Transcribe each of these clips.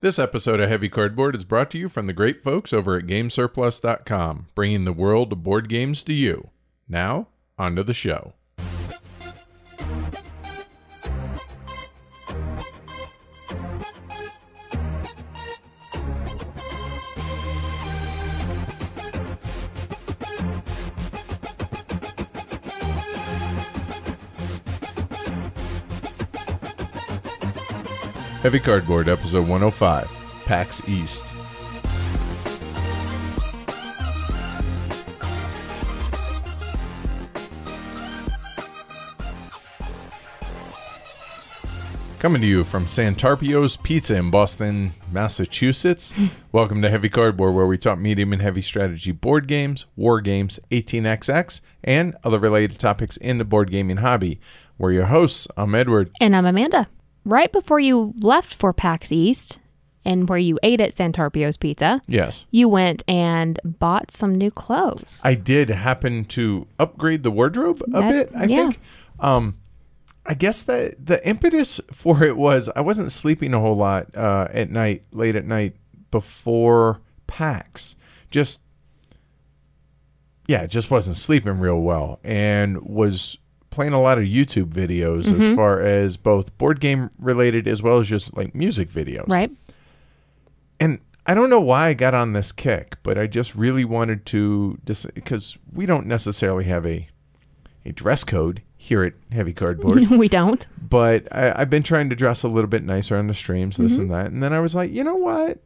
This episode of Heavy Cardboard is brought to you from the great folks over at GameSurplus.com, bringing the world of board games to you. Now, on to the show. Heavy Cardboard, episode 105, PAX East. Coming to you from Santarpio's Pizza in Boston, Massachusetts. Welcome to Heavy Cardboard, where we talk medium and heavy strategy board games, war games, 18xx, and other related topics in the board gaming hobby. We're your hosts. I'm Edward. And I'm Amanda. Right before you left for PAX East, and where you ate at Santarpio's Pizza, yes, you went and bought some new clothes. I did happen to upgrade the wardrobe a bit, I think. I guess the impetus for it was I wasn't sleeping a whole lot at night, late at night, before PAX. Just wasn't sleeping real well, and was playing a lot of YouTube videos as far as both board game related as well as just like music videos. Right. And I don't know why I got on this kick, but I just really wanted to, because we don't necessarily have a dress code here at Heavy Cardboard. We don't. But I've been trying to dress a little bit nicer on the streams, this and that. And then I was like, you know what?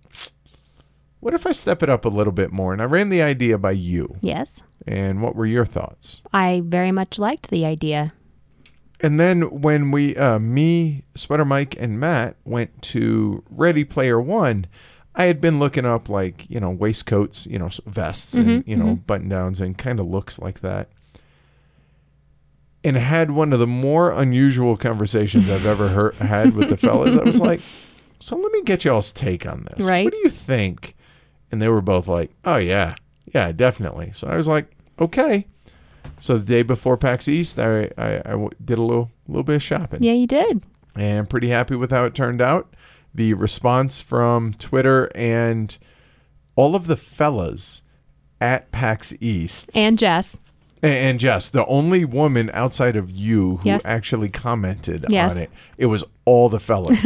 What if I step it up a little bit more? And I ran the idea by you. Yes. And what were your thoughts? I very much liked the idea. And then when we, me, Sweater Mike, and Matt went to Ready Player One, I had been looking up like, waistcoats, vests and, button downs and kind of looks like that. And had one of the more unusual conversations I've ever had with the fellas. I was like, so let me get y'all's take on this. Right. What do you think? And they were both like, oh, yeah, definitely. So I was like, okay. So the day before PAX East, I did a little bit of shopping. Yeah, you did. And pretty happy with how it turned out. The response from Twitter and all of the fellas at PAX East. And Jess. And Jess, the only woman outside of you who actually commented on it. It was all the fellas.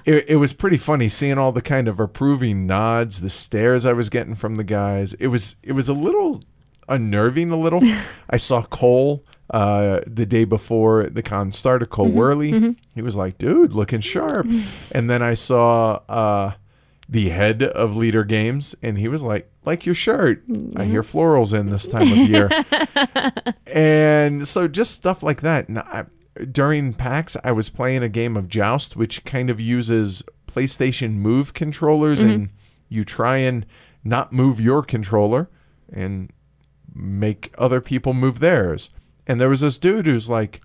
It was pretty funny seeing all the kind of approving nods, the stares I was getting from the guys. It was a little unnerving a little. I saw Cole the day before the con started, Cole Wehrle. He was like, dude, looking sharp. And then I saw the head of Leader Games, and he was like your shirt. I hear florals in this time of year. And so just stuff like that. And during PAX, I was playing a game of Joust, which kind of uses PlayStation Move controllers, and you try and not move your controller and make other people move theirs. And there was this dude who's like,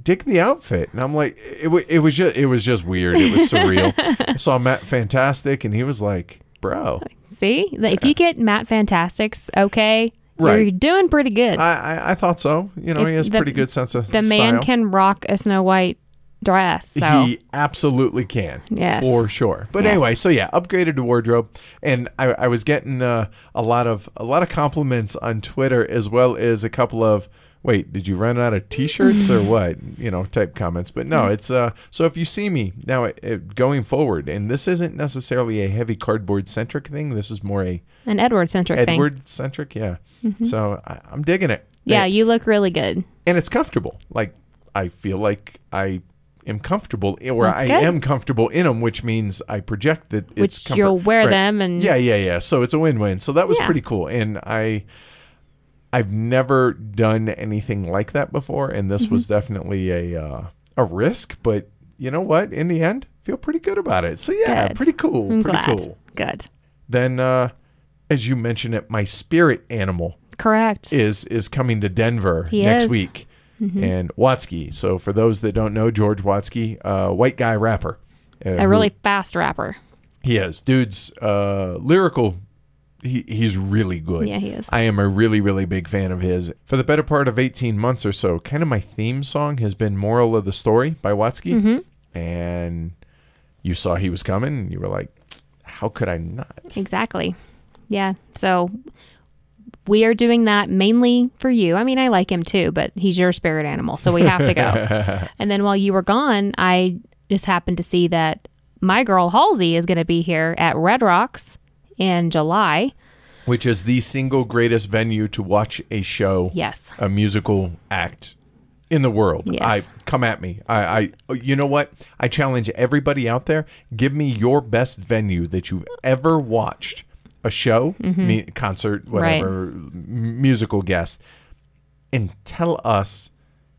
dig the outfit. And I'm like, it was just weird. It was surreal. I saw Matt Fantastic, and he was like, bro. See? If you get Matt Fantastic's okay, you're doing pretty good. I thought so. He has pretty good sense of style. The man can rock a Snow White dress. So. He absolutely can. Yes. For sure. But anyway, so upgraded the wardrobe. And I was getting a lot of compliments on Twitter, as well as a couple of, wait, did you run out of T-shirts or what? Type comments. But no, it's so if you see me now going forward, and this isn't necessarily a Heavy Cardboard centric thing. This is more an Edward centric thing. Edward centric, yeah. So I'm digging it. Yeah, you look really good, and it's comfortable. Like I feel like I am comfortable, or I am comfortable in them, which means I project that it's comfort. You'll wear them, and yeah. So it's a win-win. So that was pretty cool, and I've never done anything like that before, and this was definitely a risk, but you know what? In the end, feel pretty good about it. So yeah, pretty cool. I'm pretty glad. cool. Good. Then, as you mentioned it, my spirit animal, correct, is coming to Denver next week, and Watsky. So for those that don't know, George Watsky, white guy rapper, a really fast rapper. He is. Dude's lyrical. He's really good. Yeah, he is. I am a really, really big fan of his. For the better part of 18 months or so, kind of my theme song has been Moral of the Story by Watsky. And you saw he was coming and you were like, how could I not? Exactly. Yeah. So we are doing that mainly for you. I mean, I like him too, but he's your spirit animal, so we have to go. And then while you were gone, I just happened to see that my girl Halsey is going to be here at Red Rocks in July. Which is the single greatest venue to watch a show, yes, a musical act in the world. Yes. Come at me. You know what? I challenge everybody out there. Give me your best venue that you've ever watched. A show, concert, whatever, musical guest, and tell us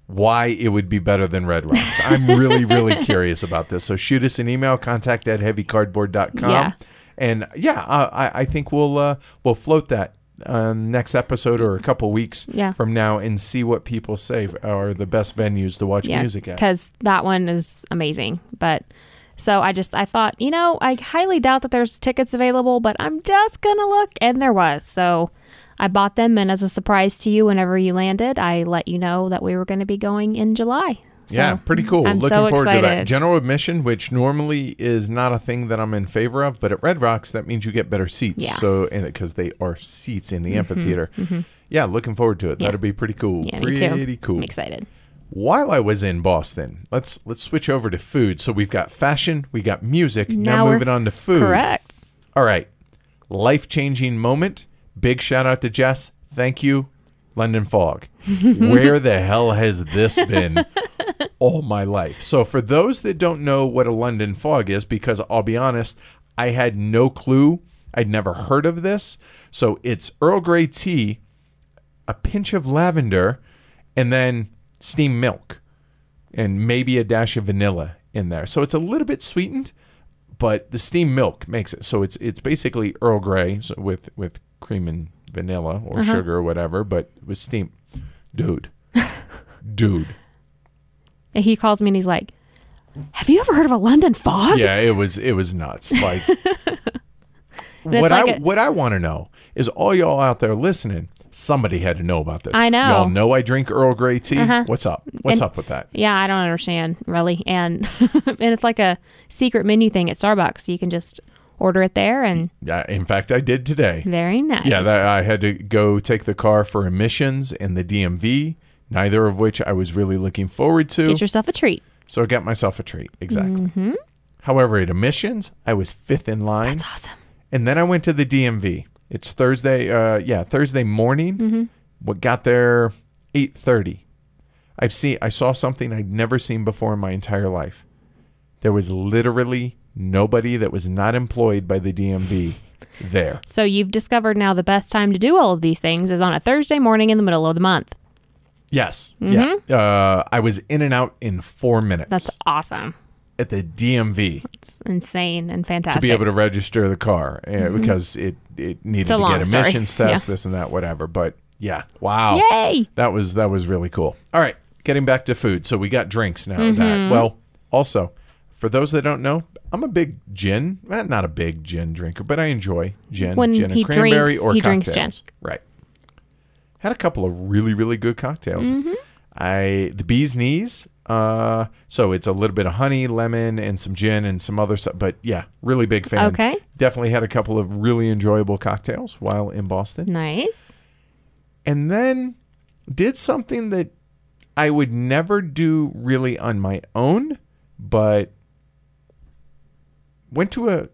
why it would be better than Red Rocks. I'm really, really curious about this. So shoot us an email, contact@heavycardboard.com. Yeah. And I think we'll float that next episode or a couple weeks from now and see what people say are the best venues to watch music at. Because that one is amazing. But so I thought, I highly doubt that there's tickets available, but I'm just going to look. And there was. So I bought them. And as a surprise to you, whenever you landed, I let you know that we were going to be going in July. So yeah, pretty cool. I'm Looking so forward excited. to that. General admission, which normally is not a thing that I'm in favor of, but at Red Rocks, that means you get better seats. Yeah. So, because they are seats in the amphitheater. Yeah, looking forward to it. That'll be pretty cool. Yeah, pretty cool. I'm excited. While I was in Boston, let's switch over to food. So we've got fashion, we got music. Now moving on to food. Correct. All right. Life-changing moment. Big shout out to Jess. Thank you, London Fog. Where the hell has this been all my life? So for those that don't know what a London Fog is, because I'll be honest, I had no clue. I'd never heard of this. So it's Earl Grey tea, a pinch of lavender, and then steamed milk, and maybe a dash of vanilla in there. So it's a little bit sweetened, but the steamed milk makes it. So it's basically Earl Grey with cream and vanilla or sugar or whatever, but with steamed. Dude. And he calls me and he's like, have you ever heard of a London Fog? Yeah, it was nuts. Like what I want to know is all y'all out there listening, somebody had to know about this. I know. Y'all know I drink Earl Grey tea. What's up? What's up with that? Yeah, I don't understand, really. And and it's like a secret menu thing at Starbucks. You can just order it there. And yeah, in fact, I did today. Very nice. Yeah, I had to go take the car for emissions and the DMV, neither of which I was really looking forward to. Get yourself a treat. So I got myself a treat. Exactly. However, at emissions, I was fifth in line. That's awesome. And then I went to the DMV. It's Thursday. Thursday morning. What got there 8:30. I saw something I'd never seen before in my entire life. There was literally nobody that was not employed by the DMV there. So you've discovered now the best time to do all of these things is on a Thursday morning in the middle of the month. Yes. Yeah. I was in and out in 4 minutes. That's awesome. At the DMV. It's insane and fantastic. To be able to register the car because it needed to get emissions tests, this and that, whatever. But yeah, wow. Yay! That was really cool. All right, getting back to food. So we got drinks now. Well, also, for those that don't know, I'm a big gin, not a big gin drinker, but I enjoy gin. When gin he and cranberry drinks, or he cocktails. drinks gin. Right. Had a couple of really, really good cocktails. The bee's knees. So it's a little bit of honey, lemon, and some gin and some other stuff. But yeah, really big fan. Okay. Definitely had a couple of really enjoyable cocktails while in Boston. Nice. And then did something that I would never do really on my own, but went to a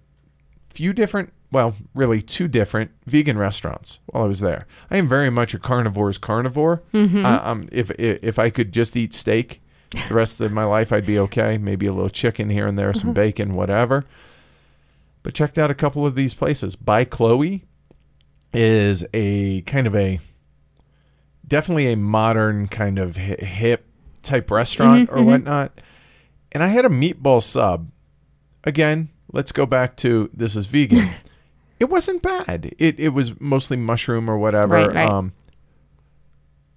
few different, well, really two different vegan restaurants while I was there. I am very much a carnivore's carnivore. If I could just eat steak the rest of my life, I'd be okay. Maybe a little chicken here and there, some bacon, whatever. But checked out a couple of these places. By Chloe is a kind of definitely a modern kind of hip type restaurant or whatnot. And I had a meatball sub. Again, let's go back to this is vegan. It wasn't bad. It was mostly mushroom or whatever. Right.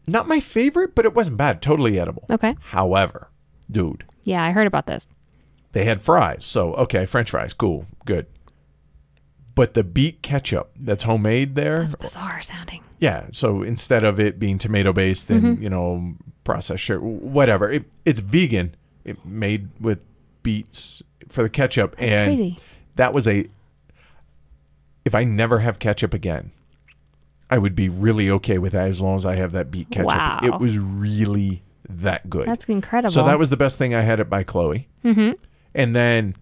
Not my favorite, but it wasn't bad. Totally edible. Okay. However, dude. Yeah, I heard about this. They had fries. So, okay, French fries. Cool. Good. But the beet ketchup that's homemade there. That's bizarre sounding. Yeah. So instead of it being tomato based and, processed sugar, whatever, it's vegan. It made with beets for the ketchup. That's and crazy. That was if I never have ketchup again, I would be really okay with that as long as I have that beet ketchup. Wow. It was really that good. That's incredible. So that was the best thing I had at By Chloe. Mm-hmm. And then,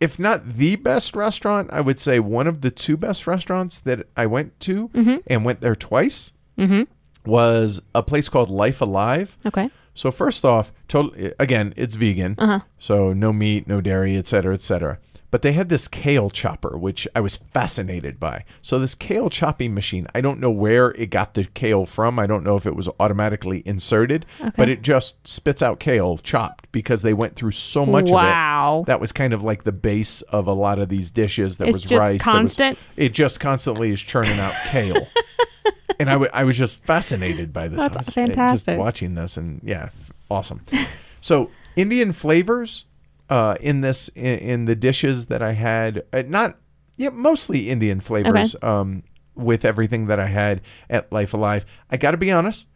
if not the best restaurant, I would say one of the two best restaurants that I went to and went there twice was a place called Life Alive. Okay. So first off, again, it's vegan. So no meat, no dairy, et cetera, et cetera. But they had this kale chopper, which I was fascinated by. So this kale chopping machine, I don't know where it got the kale from. I don't know if it was automatically inserted, but it just spits out kale chopped because they went through so much of it. That was kind of like the base of a lot of these dishes. There was just rice. Constant? It just constantly is churning out kale. And I was just fascinated by this. That's I was fantastic. just watching this, and yeah, awesome. So Indian flavors in the dishes that I had, mostly Indian flavors with everything that I had at Life Alive. I got to be honest,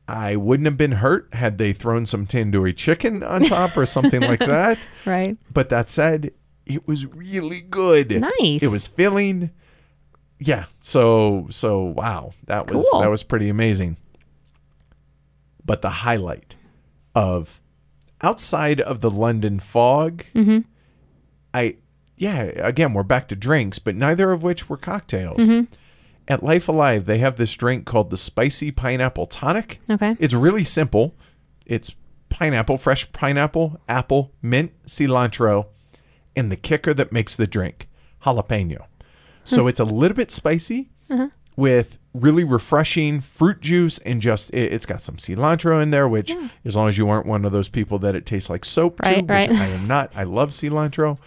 I wouldn't have been hurt had they thrown some tandoori chicken on top or something like that. Right. But that said, it was really good. Nice. It was filling. Yeah. So wow, that was pretty amazing. But the highlight of outside of the London fog, again, we're back to drinks, but neither of which were cocktails. At Life Alive, they have this drink called the Spicy Pineapple Tonic. Okay. It's really simple. It's pineapple, fresh pineapple, apple, mint, cilantro, and the kicker that makes the drink, jalapeno. So it's a little bit spicy with really refreshing fruit juice, and just it's got some cilantro in there, which as long as you aren't one of those people that it tastes like soap to, which I am not. I love cilantro.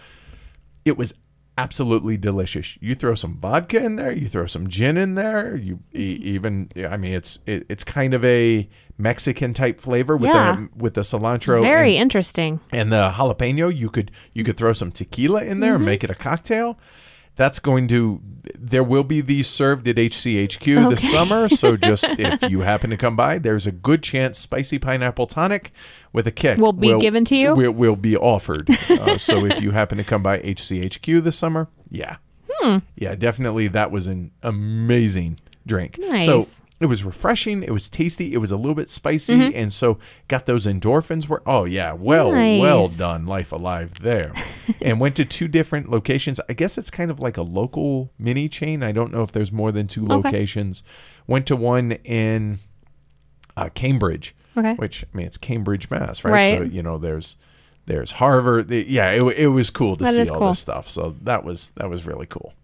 It was absolutely delicious. You throw some vodka in there, you throw some gin in there, it's kind of a Mexican type flavor with the cilantro. Very interesting. And the jalapeno, you could throw some tequila in there and make it a cocktail. There will be these served at HCHQ this summer. So just if you happen to come by, there's a good chance Spicy Pineapple Tonic with a kick will be given to you. Will be offered. So if you happen to come by HCHQ this summer, yeah, definitely. That was an amazing drink. Nice. So it was refreshing. It was tasty. It was a little bit spicy. And so got those endorphins well done, Life Alive there. And went to two different locations. I guess it's kind of like a local mini chain. I don't know if there's more than two locations. Went to one in Cambridge, which, it's Cambridge, Mass, right? So, there's Harvard. It was cool to see all this stuff. So that was really cool.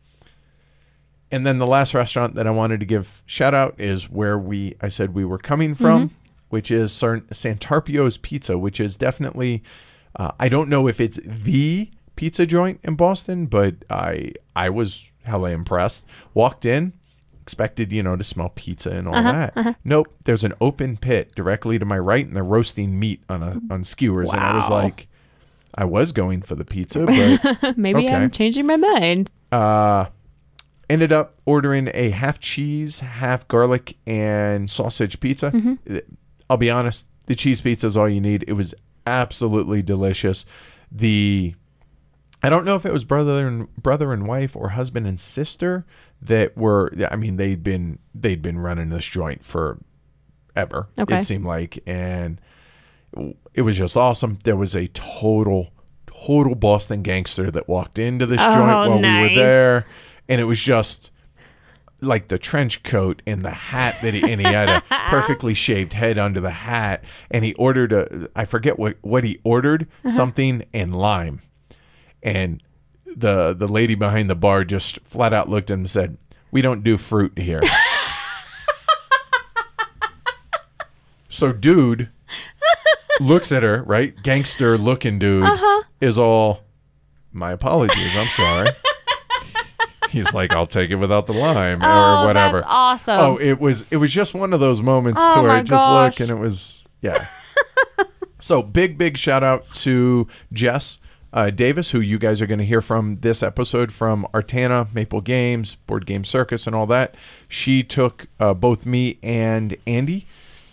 And then the last restaurant that I wanted to give shout out is where I said we were coming from, which is Santarpio's Pizza, which is definitely, I don't know if it's the pizza joint in Boston, but I was hella impressed. Walked in, expected, to smell pizza and all that. Nope, there's an open pit directly to my right, and they're roasting meat on skewers. Wow. And I was like, I was going for the pizza, but maybe I'm changing my mind. Ended up ordering a half cheese, half garlic, and sausage pizza. I'll be honest, the cheese pizza is all you need. It was absolutely delicious. I don't know if it was brother and wife or husband and sister that were. They'd been running this joint for ever. It seemed like, and it was just awesome. There was a total Boston gangster that walked into this joint while we were there. And it was just like the trench coat and the hat that he had a perfectly shaved head under the hat. And he ordered I forget what he ordered, something and lime. And the lady behind the bar just flat out looked at him and said, "We don't do fruit here." So dude looks at her, right? Gangster looking dude is all, "My apologies, I'm sorry." He's like, "I'll take it without the lime," or whatever. That's awesome. Oh, it was just one of those moments to where I just look and it was, So big shout out to Jess Davis, who you guys are going to hear from this episode from Artana, Maple Games, Board Game Circus, and all that. She took both me and Andy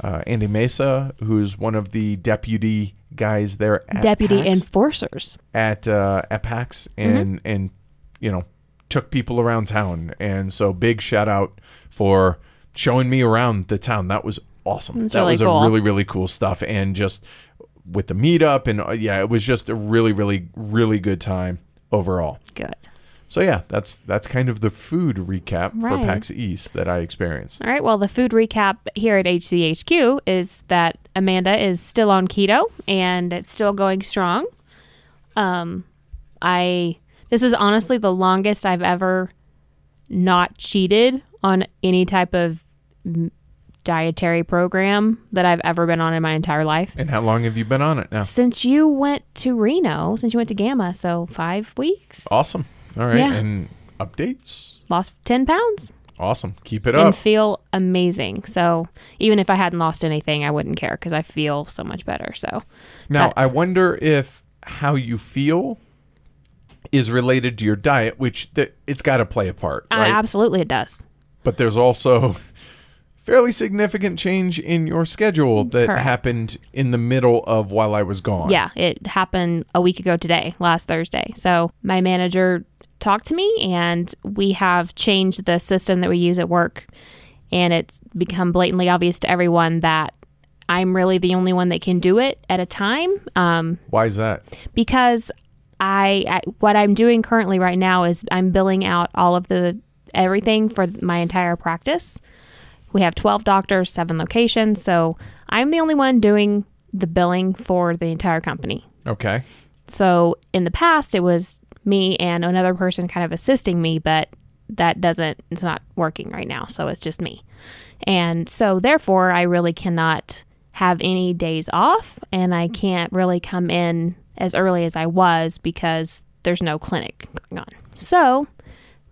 Mesa, who's one of the deputy guys there at Deputy PAX, enforcers at PAX, and you know, took people around town. And so big shout out for showing me around the town. That was awesome. That's that really was cool. a really, really cool stuff. And just with the meetup, and yeah, it was just a really, really, really good time overall. Good. So yeah, that's kind of the food recap for Right. PAX East that I experienced. All right. Well, the food recap here at HCHQ is that Amanda is still on keto and it's still going strong. This is honestly the longest I've ever not cheated on any type of dietary program that I've ever been on in my entire life. And how long have you been on it now? Since you went to Reno, since you went to Gamma, so 5 weeks. Awesome. All right. Yeah. And updates? Lost 10 pounds. Awesome. Keep it And up. feel amazing. So even if I hadn't lost anything, I wouldn't care because I feel so much better. So Now, I wonder if how you feel is related to your diet, which it's got to play a part, right? Absolutely it does. But there's also fairly significant change in your schedule that Correct. happened in the middle of while I was gone. Yeah, it happened a week ago today, last Thursday. So my manager talked to me and we have changed the system that we use at work. And it's become blatantly obvious to everyone that I'm really the only one that can do it at a time. Why is that? Because what I'm doing currently right now is I'm billing out all of everything for my entire practice. We have 12 doctors, 7 locations. So I'm the only one doing the billing for the entire company. Okay. So in the past, it was me and another person kind of assisting me, but it's not working right now. So it's just me. And so therefore, I really cannot have any days off and I can't really come in as early as I was because there's no clinic going on. So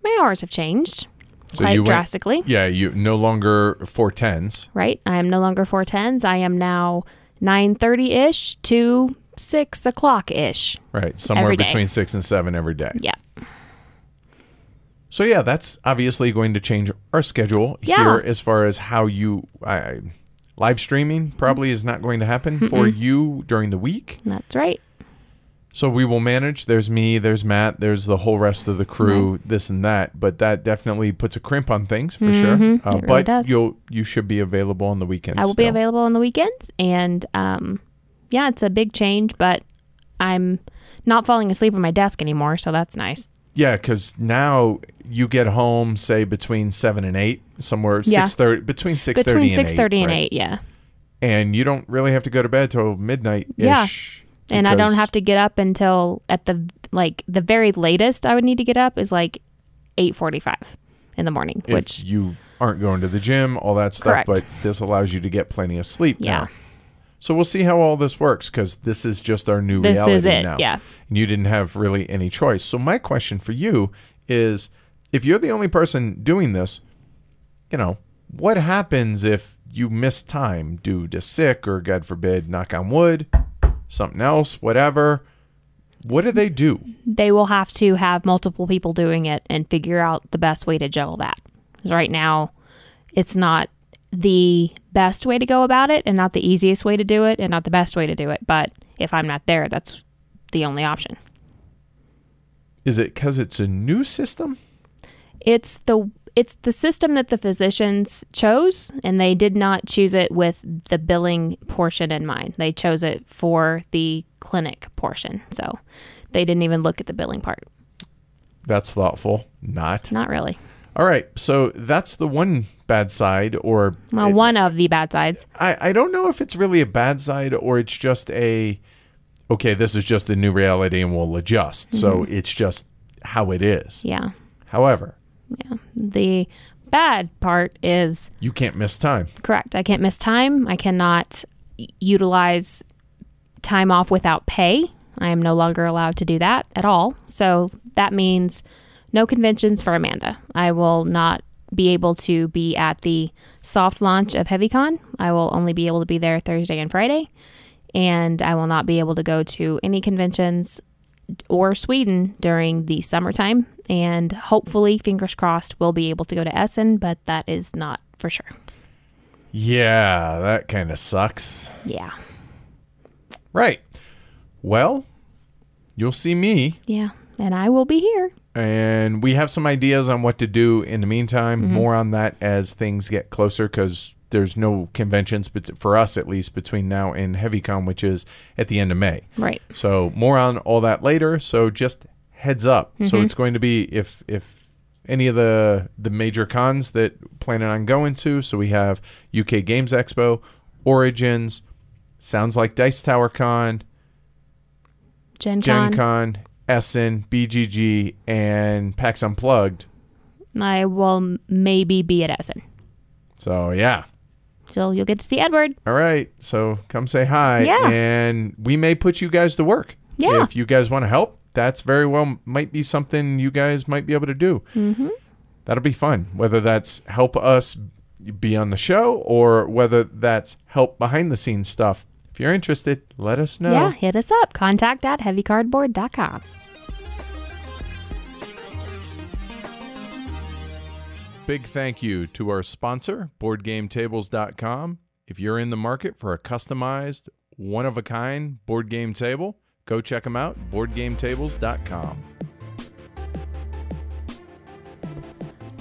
my hours have changed. So quite you went, drastically. Yeah, you no longer 410s. Right. I am no longer 410s. I am now 9:30-ish to 6 o'clock-ish. Right. Somewhere every day. between 6 and 7 every day. Yeah. So yeah, that's obviously going to change our schedule here as far as how you live streaming probably is not going to happen for you during the week. That's right. So we will manage. There's me, there's Matt, there's the whole rest of the crew, this and that. But that definitely puts a crimp on things for sure. It really But does. you should be available on the weekends. I will be available on the weekends. And yeah, it's a big change, but I'm not falling asleep at my desk anymore. So that's nice. Yeah, because now you get home, say, between 7 and 8, somewhere 6:30, between 6:30 Between and 6:30 8. and right? 8, yeah. And you don't really have to go to bed till midnight-ish. Yeah. And I don't have to get up until at the very latest I would need to get up is like 8:45 in the morning. If you aren't going to the gym, all that stuff. Correct. But this allows you to get plenty of sleep Yeah. now. So we'll see how all this works because this is just our new reality This is it, now. yeah. And you didn't have really any choice. So my question for you is, if you're the only person doing this, what happens if you miss time due to sick or, God forbid, knock on wood, something else, whatever? What do they do? They will have to have multiple people doing it and figure out the best way to juggle that. Because right now, it's not the best way to go about it and not the easiest way to do it and not the best way to do it. But if I'm not there, that's the only option. Is it because it's a new system? It's the system that the physicians chose, and they did not choose it with the billing portion in mind. They chose it for the clinic portion. So they didn't even look at the billing part. That's thoughtful. Not really. All right. So that's the one bad side, or one of the bad sides. I don't know if it's really a bad side or it's just okay, this is just a new reality and we'll adjust. So it's just how it is. Yeah. However, the bad part is you can't miss time. Correct. I can't miss time. I cannot utilize time off without pay. I am no longer allowed to do that at all. So that means no conventions for Amanda. I will not be able to be at the soft launch of HeavyCon. I will only be able to be there Thursday and Friday. And I will not be able to go to any conventions or Sweden during the summertime. And hopefully, fingers crossed, we'll be able to go to Essen, but that is not for sure. Yeah, that kind of sucks. Yeah. Right. Well, you'll see me. Yeah, and I will be here. And we have some ideas on what to do in the meantime. More on that as things get closer, because there's no conventions, but for us at least, between now and HeavyCon, which is at the end of May. Right. So more on all that later. So just heads up. So it's going to be if any of the major cons that planning on going to. So we have UK Games Expo, Origins, sounds like Dice Tower Con, Gen Con, Essen, BGG, and PAX Unplugged. I will maybe be at Essen. So, yeah. So you'll get to see Edward. All right. So come say hi. Yeah. And we may put you guys to work. Yeah. If you guys want to help, that's very well might be something you guys might be able to do. That'll be fun. Whether that's help us be on the show or whether that's help behind the scenes stuff. If you're interested, let us know. Yeah, hit us up. contact@heavycardboard.com. Big thank you to our sponsor, BoardGameTables.com. If you're in the market for a customized, one-of-a-kind board game table, go check them out, BoardGameTables.com.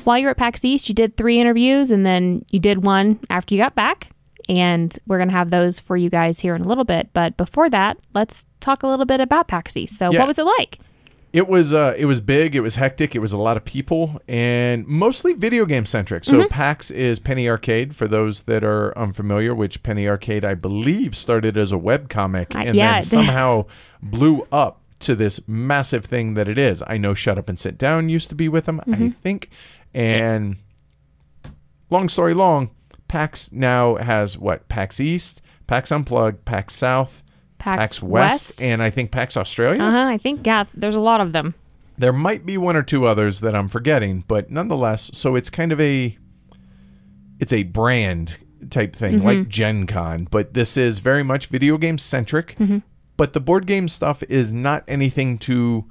While you were at PAX East, you did 3 interviews, and then you did one after you got back. And we're going to have those for you guys here in a little bit. But before that, let's talk a little bit about PAX East. So what was it like? It was big, it was hectic, it was a lot of people, and mostly video game centric. So PAX is Penny Arcade, for those that are unfamiliar, which Penny Arcade, I believe, started as a webcomic and then somehow blew up to this massive thing that it is. I know Shut Up and Sit Down used to be with them, I think. And long story long, PAX now has what? PAX East, PAX Unplugged, PAX South, PAX West, and I think PAX Australia. I think, yeah, there's a lot of them. There might be one or two others that I'm forgetting, but nonetheless, so it's kind of it's a brand type thing, like Gen Con, but this is very much video game centric, but the board game stuff is not anything to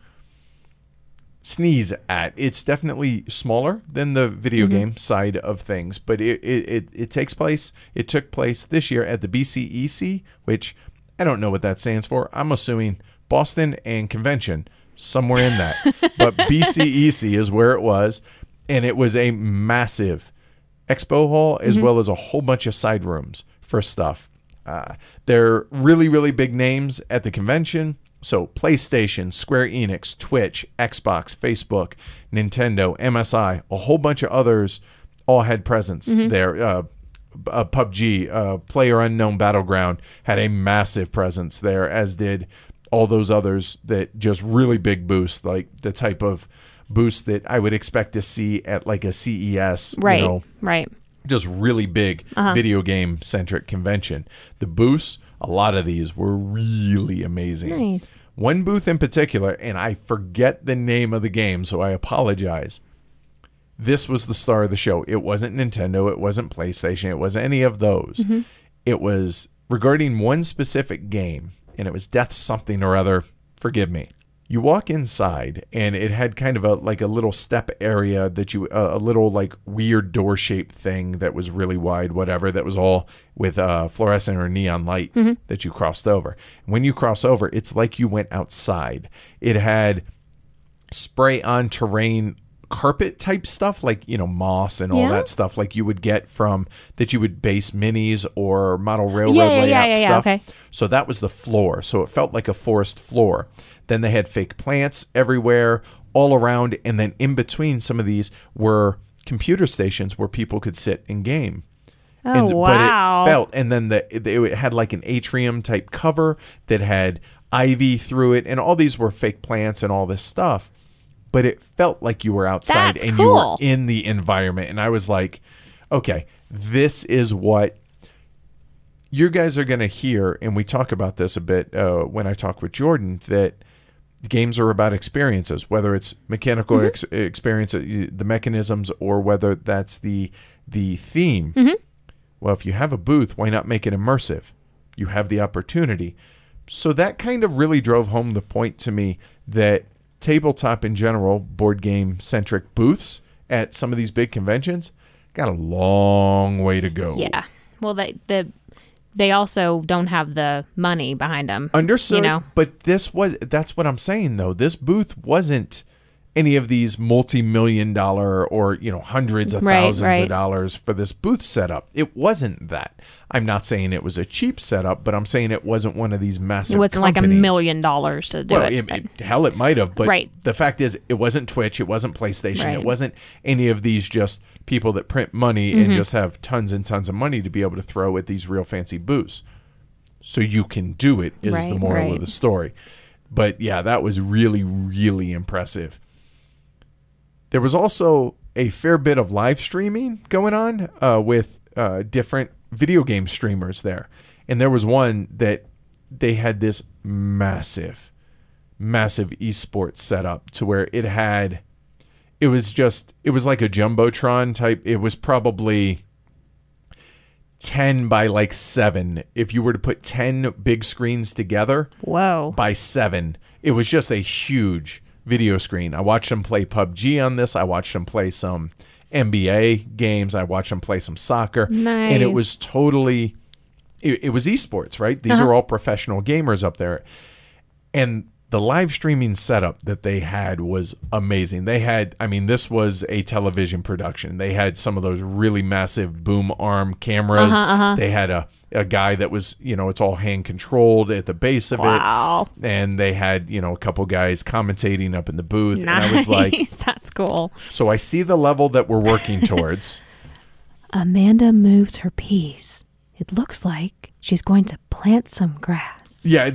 sneeze at. It's definitely smaller than the video game side of things, but it took place this year at the BCEC, which I don't know what that stands for. I'm assuming Boston and Convention, somewhere in that. But BCEC is where it was, and it was a massive expo hall as well as a whole bunch of side rooms for stuff. They're really, really big names at the convention. So PlayStation, Square Enix, Twitch, Xbox, Facebook, Nintendo, MSI, a whole bunch of others all had presence there. PUBG, PlayerUnknown Battleground, had a massive presence there, as did all those others that just really big boosts, like the type of boost that I would expect to see at like a CES, right. Just really big video game centric convention. The booths, a lot of these were really amazing. Nice. One booth in particular, and I forget the name of the game, so I apologize. This was the star of the show. It wasn't Nintendo. It wasn't PlayStation. It wasn't any of those. It was regarding one specific game, and it was Death Something or Other. Forgive me. You walk inside, and it had kind of a little step area that a little like weird door-shaped thing that was really wide, whatever, that was all with fluorescent or neon light that you crossed over. When you cross over, it's like you went outside. It had spray-on terrain carpet type stuff, like, moss and all that stuff, like you would get from that you would base minis or model railroad layout stuff. Okay. So that was the floor. So it felt like a forest floor. Then they had fake plants everywhere, all around, and then in between some of these were computer stations where people could sit and game. Oh, wow. But it felt, and then it had like an atrium type cover that had ivy through it, and all these were fake plants and all this stuff. But it felt like you were outside. That's and cool. You were in the environment. And I was like, okay, this is what you guys are going to hear. And we talk about this a bit when I talk with Jordan, that games are about experiences, whether it's mechanical experience, the mechanisms, or whether that's the theme. Well, if you have a booth, why not make it immersive? You have the opportunity. So that kind of really drove home the point to me that tabletop in general, board game centric booths at some of these big conventions got a long way to go. Yeah. Well, the they also don't have the money behind them. Understood. But that's what I'm saying, though. This booth wasn't any of these multi-million-dollar or, hundreds of thousands of dollars for this booth setup. It wasn't that. I'm not saying it was a cheap setup, but I'm saying it wasn't one of these massive It wasn't companies. like $1 million to do it. Hell, it might have, but the fact is it wasn't Twitch, it wasn't PlayStation, it wasn't any of these just people that print money and just have tons and tons of money to be able to throw at these real fancy booths. So you can do it is the moral of the story. But yeah, that was really, really impressive. There was also a fair bit of live streaming going on with different video game streamers there. And there was one that they had this massive esports setup to where it was like a Jumbotron type. It was probably 10 by like 7. If you were to put 10 big screens together, by 7, it was just a huge video screen. I watched them play PUBG on this. I watched them play some NBA games. I watched them play some soccer. Nice. And it was totally, it was esports, right? These are all professional gamers up there. And the live streaming setup that they had was amazing. They had, this was a television production. They had some of those really massive boom arm cameras. They had a guy that was, it's all hand controlled at the base of it. And they had, a couple guys commentating up in the booth. Nice. And I was like, that's cool. So I see the level that we're working towards. Amanda moves her piece. It looks like she's going to plant some grass. Yeah,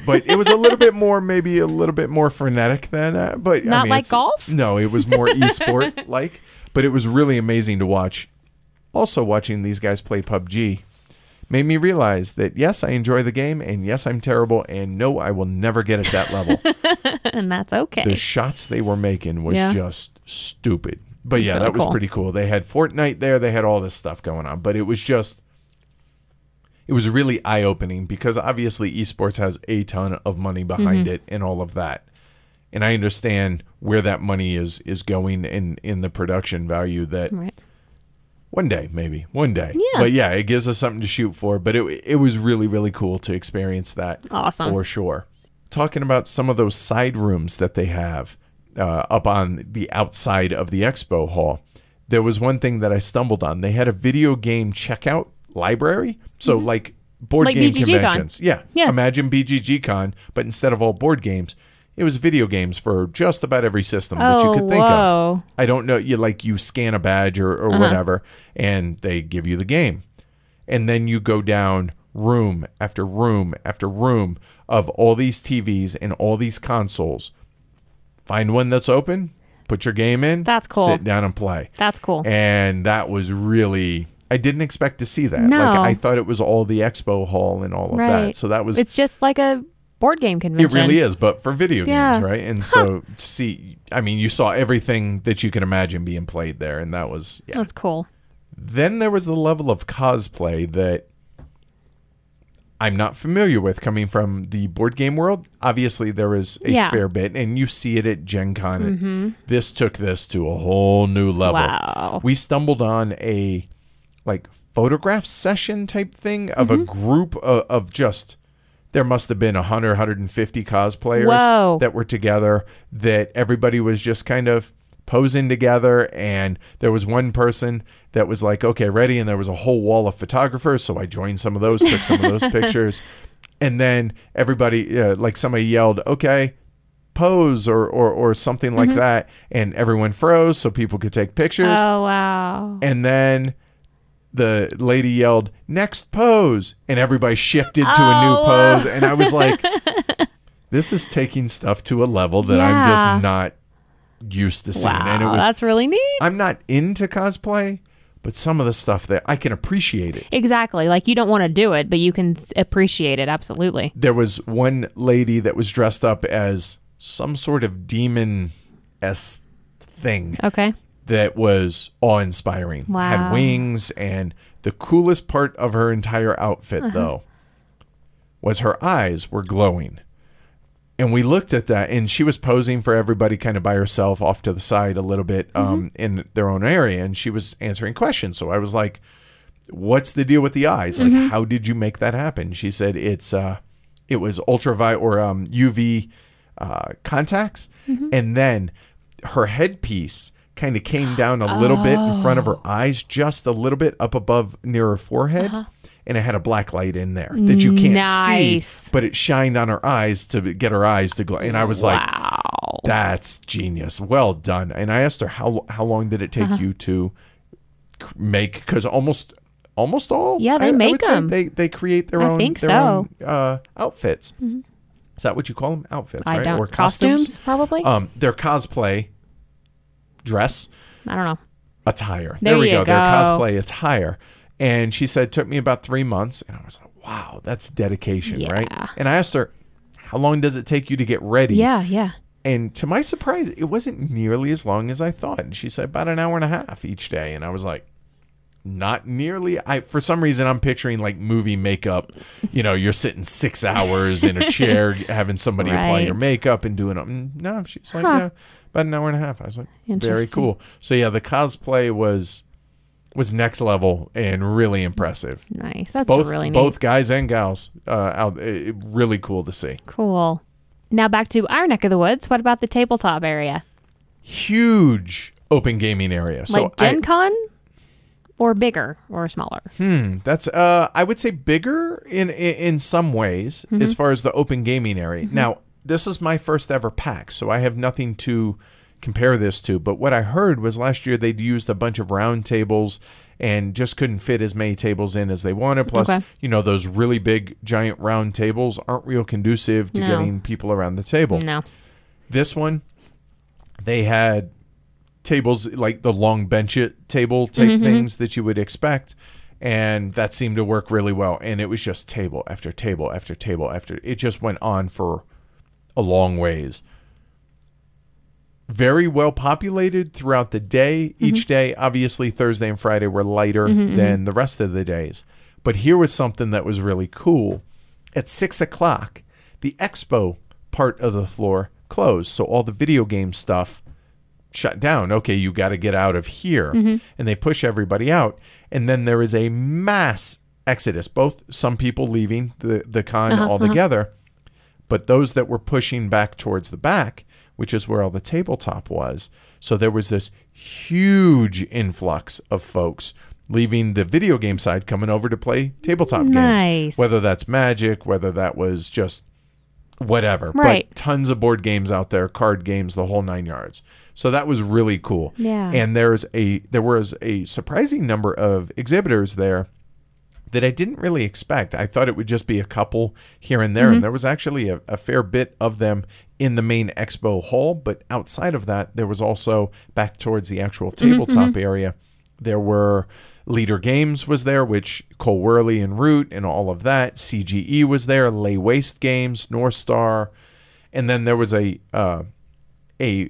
but it was a little bit more, maybe a little bit more frenetic than that. But not like golf? No, it was more esport like. But it was really amazing to watch. Also, watching these guys play PUBG made me realize that yes, I enjoy the game, and yes, I'm terrible, and no, I will never get at that level. And that's okay. The shots they were making was just stupid. But yeah, that was pretty cool. They had Fortnite there. They had all this stuff going on. But it was really eye-opening because obviously esports has a ton of money behind it and all of that. And I understand where that money is going in the production value that one day, maybe. One day. Yeah. But yeah, it gives us something to shoot for. But it was really, really cool to experience that. Awesome. For sure. Talking about some of those side rooms that they have up on the outside of the expo hall, there was one thing that I stumbled on. They had a video game checkout library. So like board game BGG conventions. Con. Yeah. Imagine BGG Con, but instead of all board games, it was video games for just about every system that you could think of. I don't know. You scan a badge or whatever, and they give you the game. And then you go down room after room after room of all these TVs and all these consoles. Find one that's open, put your game in. That's cool. Sit down and play. That's cool. And that was really... I didn't expect to see that. No. Like I thought it was all the expo hall and all of that. So that was... It's just like a board game convention. It really is, but for video games, right? And so to see, you saw everything that you can imagine being played there, and that was... Yeah. That's cool. Then there was the level of cosplay that I'm not familiar with coming from the board game world. Obviously, there is a fair bit, and you see it at Gen Con. This took this to a whole new level. Wow. We stumbled on a photograph session type thing of a group of just... There must have been 100, 150 cosplayers that were together, that everybody was just kind of posing together. And there was one person that was like, okay, ready. And there was a whole wall of photographers. So I joined some of those, took some of those pictures. And then everybody, somebody yelled, okay, pose or something like that. And everyone froze so people could take pictures. Oh, wow. And then the lady yelled, next pose, and everybody shifted to a new pose. And I was like, this is taking stuff to a level that I'm just not used to seeing. Wow, and that's really neat. I'm not into cosplay, but some of the stuff that I can appreciate it. Exactly. Like you don't want to do it, but you can appreciate it. Absolutely. There was one lady that was dressed up as some sort of demon-esque thing. Okay. That was awe-inspiring. Wow. Had wings, and the coolest part of her entire outfit, though, was her eyes were glowing. And we looked at that, and she was posing for everybody kind of by herself off to the side a little bit in their own area, and she was answering questions. So I was like, what's the deal with the eyes? Like, how did you make that happen? She said it was ultraviolet or UV contacts. And then her headpiece kind of came down a little bit in front of her eyes, just a little bit up above near her forehead. And it had a black light in there that you can't see, but it shined on her eyes to get her eyes to glow. And I was like, that's genius. Well done. And I asked her, how long did it take you to make? Because almost all. Yeah, they make them. They create their own outfits. Is that what you call them? Outfits, right? Or costumes, probably. Their cosplay dress. I don't know. Attire. There we go. Their cosplay attire. And she said it took me about 3 months. And I was like, wow, that's dedication, right? And I asked her, how long does it take you to get ready? Yeah. And to my surprise, it wasn't nearly as long as I thought. And she said about an hour and a half each day. And I was like, not nearly. For some reason, I'm picturing like movie makeup. You know, you're sitting 6 hours in a chair having somebody apply your makeup and doing it. No, she's like, yeah, about an hour and a half. I was like, very cool. So yeah, the cosplay was next level and really impressive. Nice. That's really neat. Both guys and gals out. Really cool to see. Cool. Now back to our neck of the woods. What about the tabletop area? Huge open gaming area. Like Gen Con? Or bigger or smaller? That's I would say bigger in some ways as far as the open gaming area. Now, this is my first ever PAX, so I have nothing to compare this to. But what I heard was last year they'd used a bunch of round tables and just couldn't fit as many tables in as they wanted. Plus, you know, those really big, giant round tables aren't real conducive to getting people around the table. No. This one, they had tables like the long bench table type things that you would expect, and that seemed to work really well. And it was just table after table after table after. It just went on for a long ways. Very well populated throughout the day. Each day, obviously Thursday and Friday were lighter than the rest of the days. But here was something that was really cool. At 6 o'clock, the expo part of the floor closed, so all the video game stuff shut down. Okay, you got to get out of here. And they push everybody out. And then there is a mass exodus, both some people leaving the con altogether, but those that were pushing back towards the back, which is where all the tabletop was. So there was this huge influx of folks leaving the video game side, coming over to play tabletop games. Whether that's Magic, whether that was just whatever. But tons of board games out there, card games, the whole 9 yards. So that was really cool. And there was a surprising number of exhibitors there that I didn't really expect. I thought it would just be a couple here and there. And there was actually a fair bit of them in the main expo hall. But outside of that, there was also back towards the actual tabletop area. There were Leader Games was there, which Cole Wehrle and Root and all of that. CGE was there, Lay Waste Games, North Star. And then there was a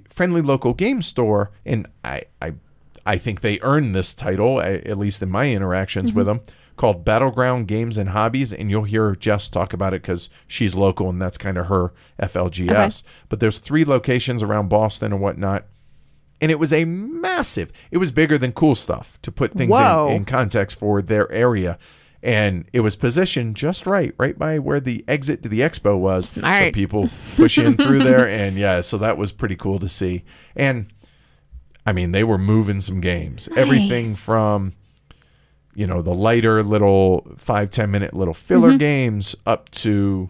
friendly local game store, and I think they earned this title, at least in my interactions with them, called Battleground Games and Hobbies. And you'll hear Jess talk about it because she's local and that's kind of her FLGS. But there's 3 locations around Boston and whatnot. And it was it was bigger than Cool Stuff, to put things in context for their area. And it was positioned just right by where the exit to the expo was. Smart. So people push in through there. And yeah, so that was pretty cool to see. And I mean, they were moving some games. Everything from, you know, the lighter little 5-10 minute little filler games up to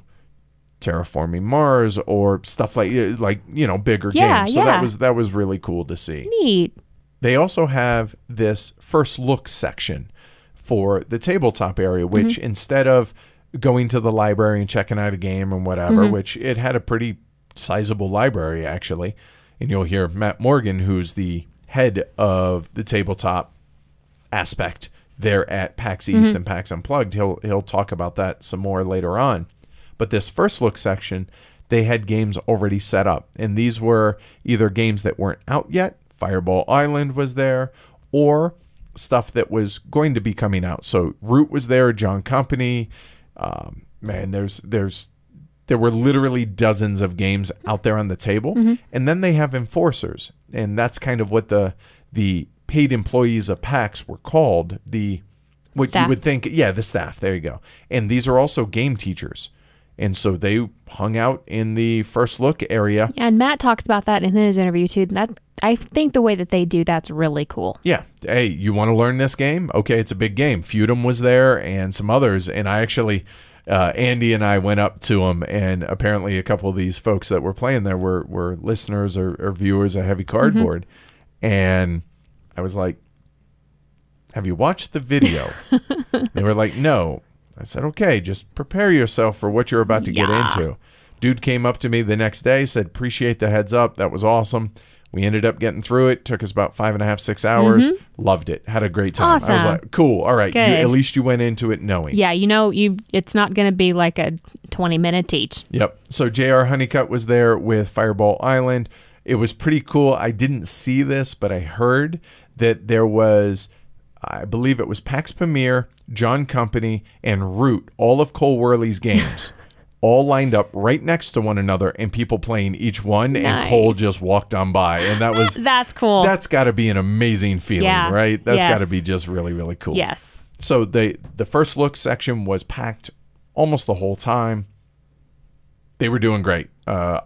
Terraforming Mars or stuff like you know, bigger games. So that was really cool to see. Neat. They also have this first look section for the tabletop area, which instead of going to the library and checking out a game and whatever, which it had a pretty sizable library actually, and you'll hear Matt Morgan, who's the head of the tabletop aspect there at PAX East and PAX Unplugged. He'll talk about that some more later on. But this first look section, they had games already set up, and these were either games that weren't out yet. Fireball Island was there, or stuff that was going to be coming out. So Root was there, John Company. Man, there were literally dozens of games out there on the table. And then they have enforcers, and that's kind of what the paid employees of PAX were called. The what you would think. Yeah, the staff. There you go. And these are also game teachers. And so they hung out in the first look area. Yeah, and Matt talks about that in his interview too. I think the way that they do that's really cool. Yeah. Hey, you want to learn this game? Okay, it's a big game. Feudum was there and some others. And I actually, Andy and I went up to them, and apparently a couple of these folks that were playing there were listeners or viewers of Heavy Cardboard. And I was like, have you watched the video? They were like, no. I said, okay, just prepare yourself for what you're about to get into. Dude came up to me the next day, said, appreciate the heads up. That was awesome. We ended up getting through it. Took us about 5.5, 6 hours. Loved it. Had a great time. Awesome. I was like, cool. All right. At least you went into it knowing. Yeah, it's not going to be like a 20-minute teach. Yep. So J.R. Honeycutt was there with Fireball Island. It was pretty cool. I didn't see this, but I heard that there was, I believe it was PAX Premier, John Company, and Root, all of Cole Wehrle's games, all lined up right next to one another, and people playing each one, and Cole just walked on by. And that was... That's cool. That's got to be an amazing feeling, right? That's got to be just really, really cool. Yes. So the first look section was packed almost the whole time. They were doing great. A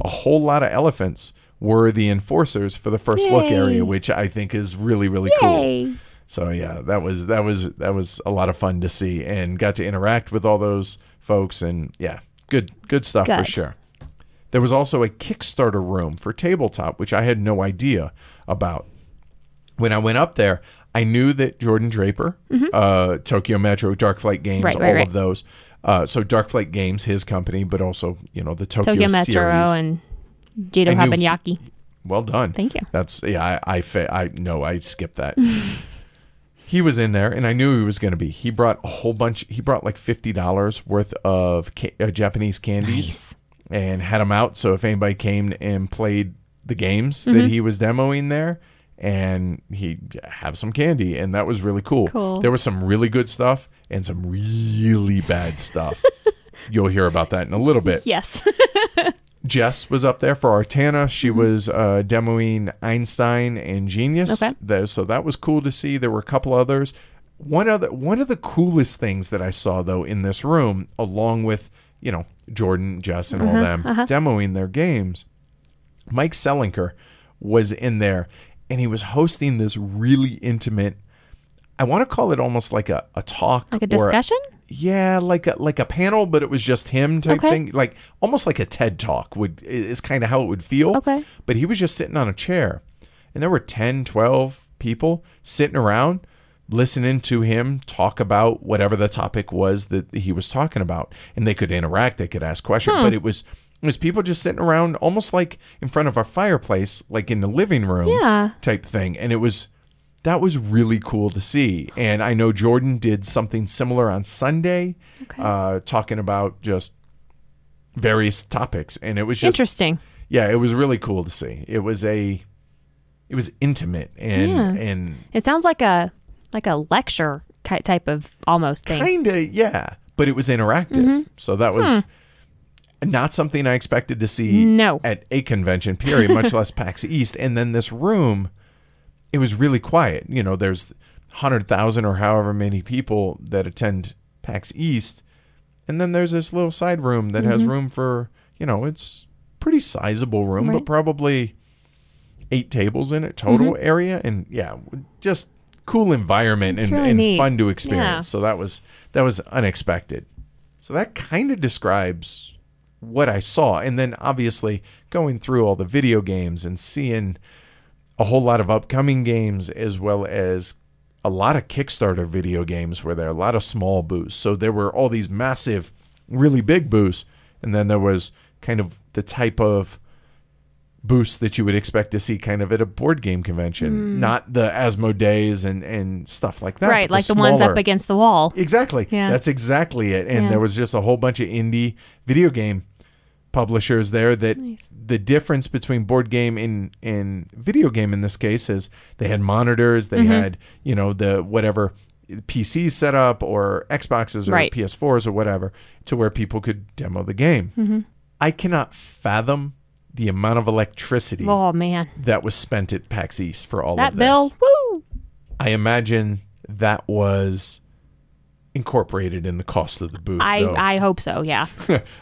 whole lot of elephants were the enforcers for the first look area, which I think is really, really cool. So yeah, that was a lot of fun to see, and got to interact with all those folks, and yeah, good stuff for sure. There was also a Kickstarter room for tabletop, which I had no idea about. When I went up there, I knew that Jordan Draper, Tokyo Metro, Dark Flight Games, all of those. So Dark Flight Games, his company, but also the Tokyo Metro series. And Jito Habanyaki. Well done. Thank you. That's I skipped that. He was in there, and I knew he was going to be. He brought a whole bunch. He brought like $50 worth of Japanese candies, and had them out. So if anybody came and played the games that he was demoing there, and he'd have some candy, and that was really cool. There was some really good stuff and some really bad stuff. You'll hear about that in a little bit. Yes. Jess was up there for Artana. She was demoing Einstein and Genius. So that was cool to see. There were a couple others. One of the coolest things that I saw, though, in this room, along with, Jordan, Jess, and all them demoing their games, Mike Selinker was in there, and he was hosting this really intimate, I want to call it almost like a talk. Like a discussion? Yeah, like a panel, but it was just him type thing. Like almost like a TED Talk is kind of how it would feel. Okay. But he was just sitting on a chair, and there were 10, 12 people sitting around listening to him talk about whatever the topic was that he was talking about. And they could interact, they could ask questions, but it was people just sitting around almost like in front of our fireplace, like in the living room type thing. And that was really cool to see. And I know Jordan did something similar on Sunday, talking about just various topics. And it was just interesting. Yeah, it was really cool to see. It was intimate and it sounds like a lecture type of almost thing. Kinda, yeah. But it was interactive. So that was not something I expected to see at a convention, period, much less PAX East. And then this room, it was really quiet. There's 100,000 or however many people that attend PAX East. And then there's this little side room that has room for, it's pretty sizable room, but probably 8 tables in it total area. And yeah, just cool environment and, really fun to experience. So that was unexpected. So that kind of describes what I saw. And then obviously going through all the video games and seeing a whole lot of upcoming games, as well as a lot of Kickstarter video games where there are a lot of small booths. So there were all these massive, really big booths, and then there was kind of the type of booths that you would expect to see kind of at a board game convention, not the Asmodees and stuff like that. Right, like the ones up against the wall. Exactly. Yeah. That's exactly it. And there was just a whole bunch of indie video game publishers there that the difference between board game and video game in this case is they had monitors, they had, the whatever PCs set up or Xboxes or PS4s or whatever to where people could demo the game. I cannot fathom the amount of electricity that was spent at PAX East for all of this. That bill, woo! I imagine that was incorporated in the cost of the booth. I hope so, yeah.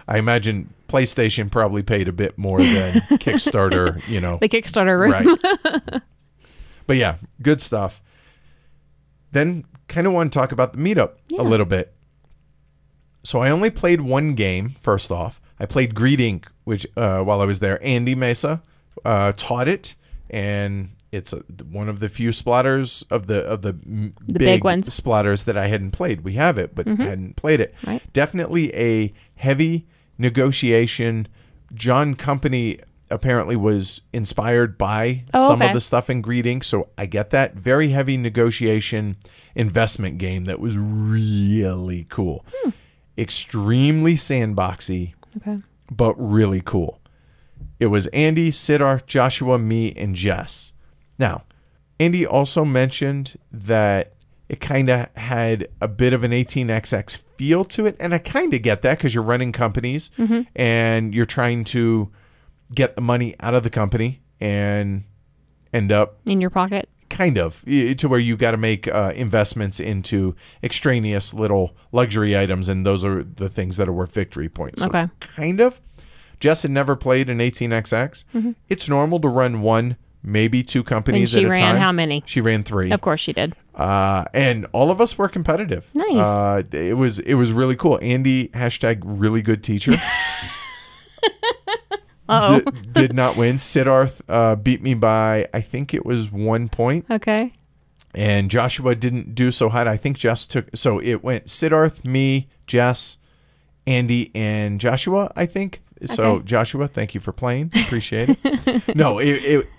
I imagine PlayStation probably paid a bit more than Kickstarter, The Kickstarter room. Right. But yeah, good stuff. Then kind of want to talk about the meetup a little bit. So I only played one game, first off. I played Greed Inc., which while I was there. Andy Mesa taught it, and it's one of the few splatters of the big ones. splatters that I hadn't played. We have it, but hadn't played it. Right. Definitely a heavy negotiation. John Company apparently was inspired by some of the stuff in Greed Inc., so I get that. Very heavy negotiation investment game that was really cool. Extremely sandboxy, but really cool. It was Andy, Siddharth, Joshua, me, and Jess. Now, Andy also mentioned that it kind of had a bit of an 18xx feel to it, and I kind of get that because you're running companies and you're trying to get the money out of the company and end up in your pocket. Kind of, to where you got to make investments into extraneous little luxury items, and those are the things that are worth victory points. So kind of. Jess had never played an 18xx. It's normal to run one, maybe two companies at a time. And she ran how many? She ran 3. Of course she did. And all of us were competitive. Nice. It was really cool. Andy, # really good teacher. Did not win. Siddharth beat me by, I think it was 1 point. Okay. And Joshua didn't do so hot. I think Jess took, so it went Siddharth, me, Jess, Andy, and Joshua, I think. So Joshua, thank you for playing. Appreciate it. No,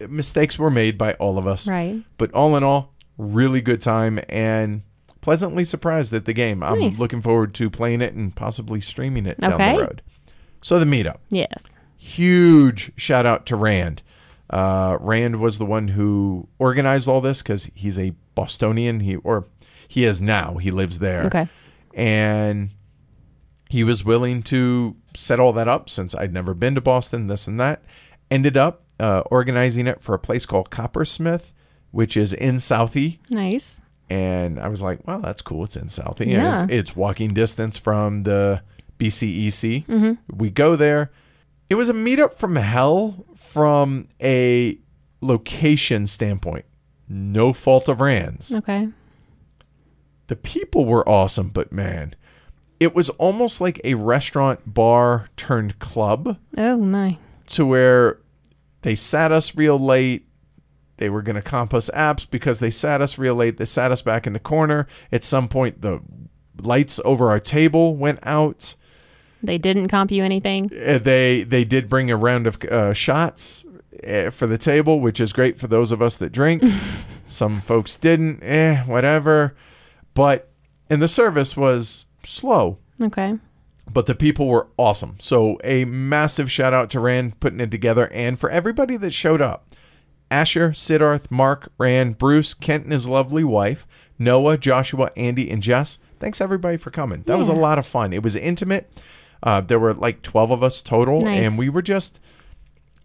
mistakes were made by all of us. Right. But all in all, really good time and pleasantly surprised at the game. I'm looking forward to playing it and possibly streaming it down the road. So the meetup. Yes. Huge shout out to Rand. Rand was the one who organized all this because he's a Bostonian. He is now. He lives there. Okay. And he was willing to set all that up since I'd never been to Boston, this and that. Ended up organizing it for a place called Coppersmith, which is in Southie. Nice. And I was like, well, that's cool. It's in Southie. Yeah. And it's walking distance from the BCEC. We go there. It was a meetup from hell from a location standpoint. No fault of Rand's. Okay. The people were awesome, but man, it was almost like a restaurant bar turned club. Oh, my. To where they sat us real late. They were going to comp us apps because they sat us real late. They sat us back in the corner. At some point, the lights over our table went out. They didn't comp you anything? They did bring a round of shots for the table, which is great for those of us that drink. Some folks didn't. Whatever. And the service was slow. Okay. But the people were awesome. So a massive shout out to Rand putting it together and for everybody that showed up. Asher, Siddharth, Mark, Rand, Bruce, Kent and his lovely wife, Noah, Joshua, Andy, and Jess. Thanks everybody for coming. That was a lot of fun. It was intimate. There were like 12 of us total. Nice. And we were just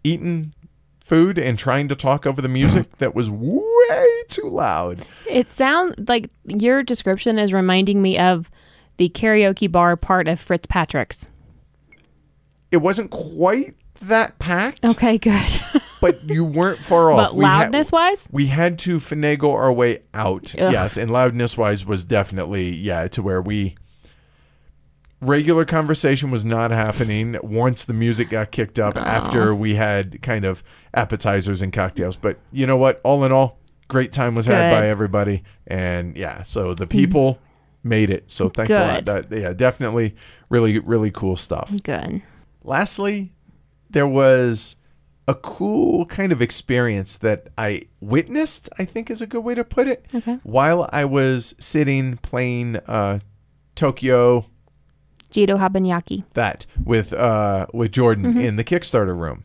eating food and trying to talk over the music that was way too loud. It sounds like your description is reminding me of the karaoke bar part of Fitzpatrick's. It wasn't quite that packed. Okay, good. But you weren't far off. But loudness-wise? We had to finagle our way out. Ugh. Yes, and loudness-wise was definitely, to where regular conversation was not happening once the music got kicked up after we had kind of appetizers and cocktails. But you know what? All in all, great time was had by everybody. And so the people made it. So thanks a lot. Definitely really, really cool stuff. Good. Lastly, there was a cool kind of experience that I witnessed, I think is a good way to put it, while I was sitting playing Tokyo Jito Habanayaki. That with Jordan in the Kickstarter room.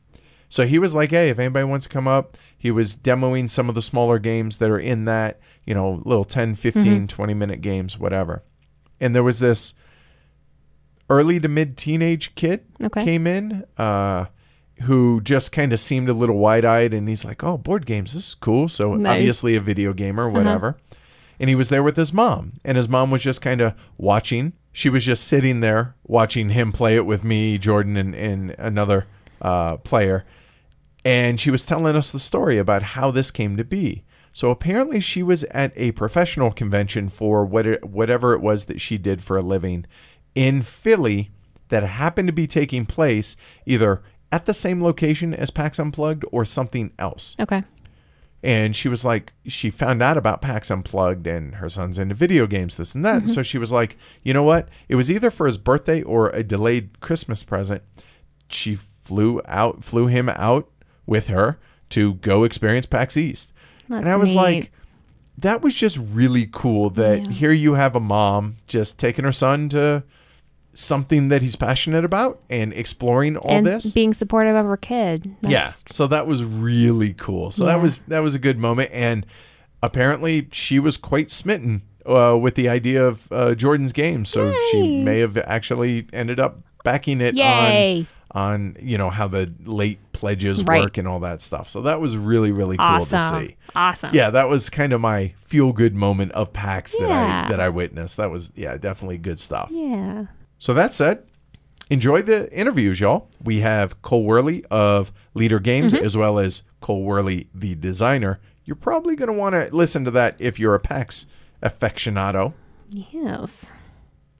So he was like, hey, if anybody wants to come up, he was demoing some of the smaller games that are in that, little 10, 15, 20-minute games, whatever. And there was this early to mid-teenage kid came in who just kind of seemed a little wide-eyed, and he's like, oh, board games, this is cool. So obviously a video gamer, whatever. and he was there with his mom, and his mom was just kind of watching. She was just sitting there watching him play it with me, Jordan, and another player. And she was telling us the story about how this came to be. So apparently she was at a professional convention for whatever it was that she did for a living in Philly that happened to be taking place either at the same location as PAX Unplugged or something else. Okay. And she was like, she found out about PAX Unplugged and her son's into video games, this and that. Mm-hmm. So she was like, you know what? It was either for his birthday or a delayed Christmas present. She flew him out with her to go experience PAX East. That's and I was neat. like, that was just really cool that here you have a mom just taking her son to something that he's passionate about and exploring all this. Being supportive of her kid. So that was really cool. So that was a good moment. And apparently she was quite smitten with the idea of Jordan's game. So she may have actually ended up backing it on how the late pledges work and all that stuff. So that was really, really cool to see. Awesome. Yeah, that was kind of my feel-good moment of PAX that I witnessed. That was, definitely good stuff. Yeah. So that said, enjoy the interviews, y'all. We have Cole Wehrle of Leader Games as well as Cole Wehrle, the designer. You're probably going to want to listen to that if you're a PAX aficionado. Yes.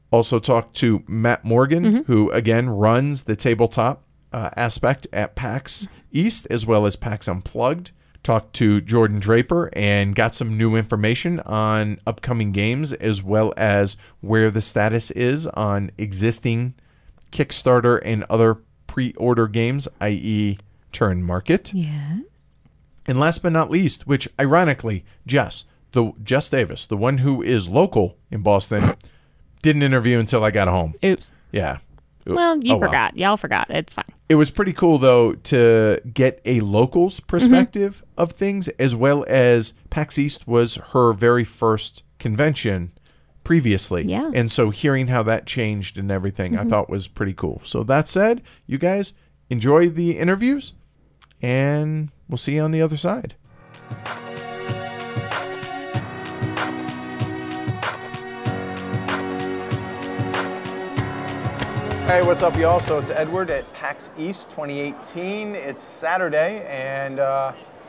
Also talk to Matt Morgan, who, again, runs the tabletop aspect at PAX East as well as PAX Unplugged. Talked to Jordan Draper and got some new information on upcoming games as well as where the status is on existing Kickstarter and other pre-order games, i.e. Turn Market. Yes. And last but not least, which ironically, Jess Davis, the one who is local in Boston, didn't interview until I got home. Oops. Yeah. Well, you forgot. Well. Y'all forgot. It's fine. It was pretty cool, though, to get a local's perspective of things, as well as PAX East was her very first convention previously. Yeah. And so hearing how that changed and everything, I thought was pretty cool. So that said, you guys enjoy the interviews, and we'll see you on the other side. Hey, what's up, y'all? So it's Edward at PAX East 2018. It's Saturday, and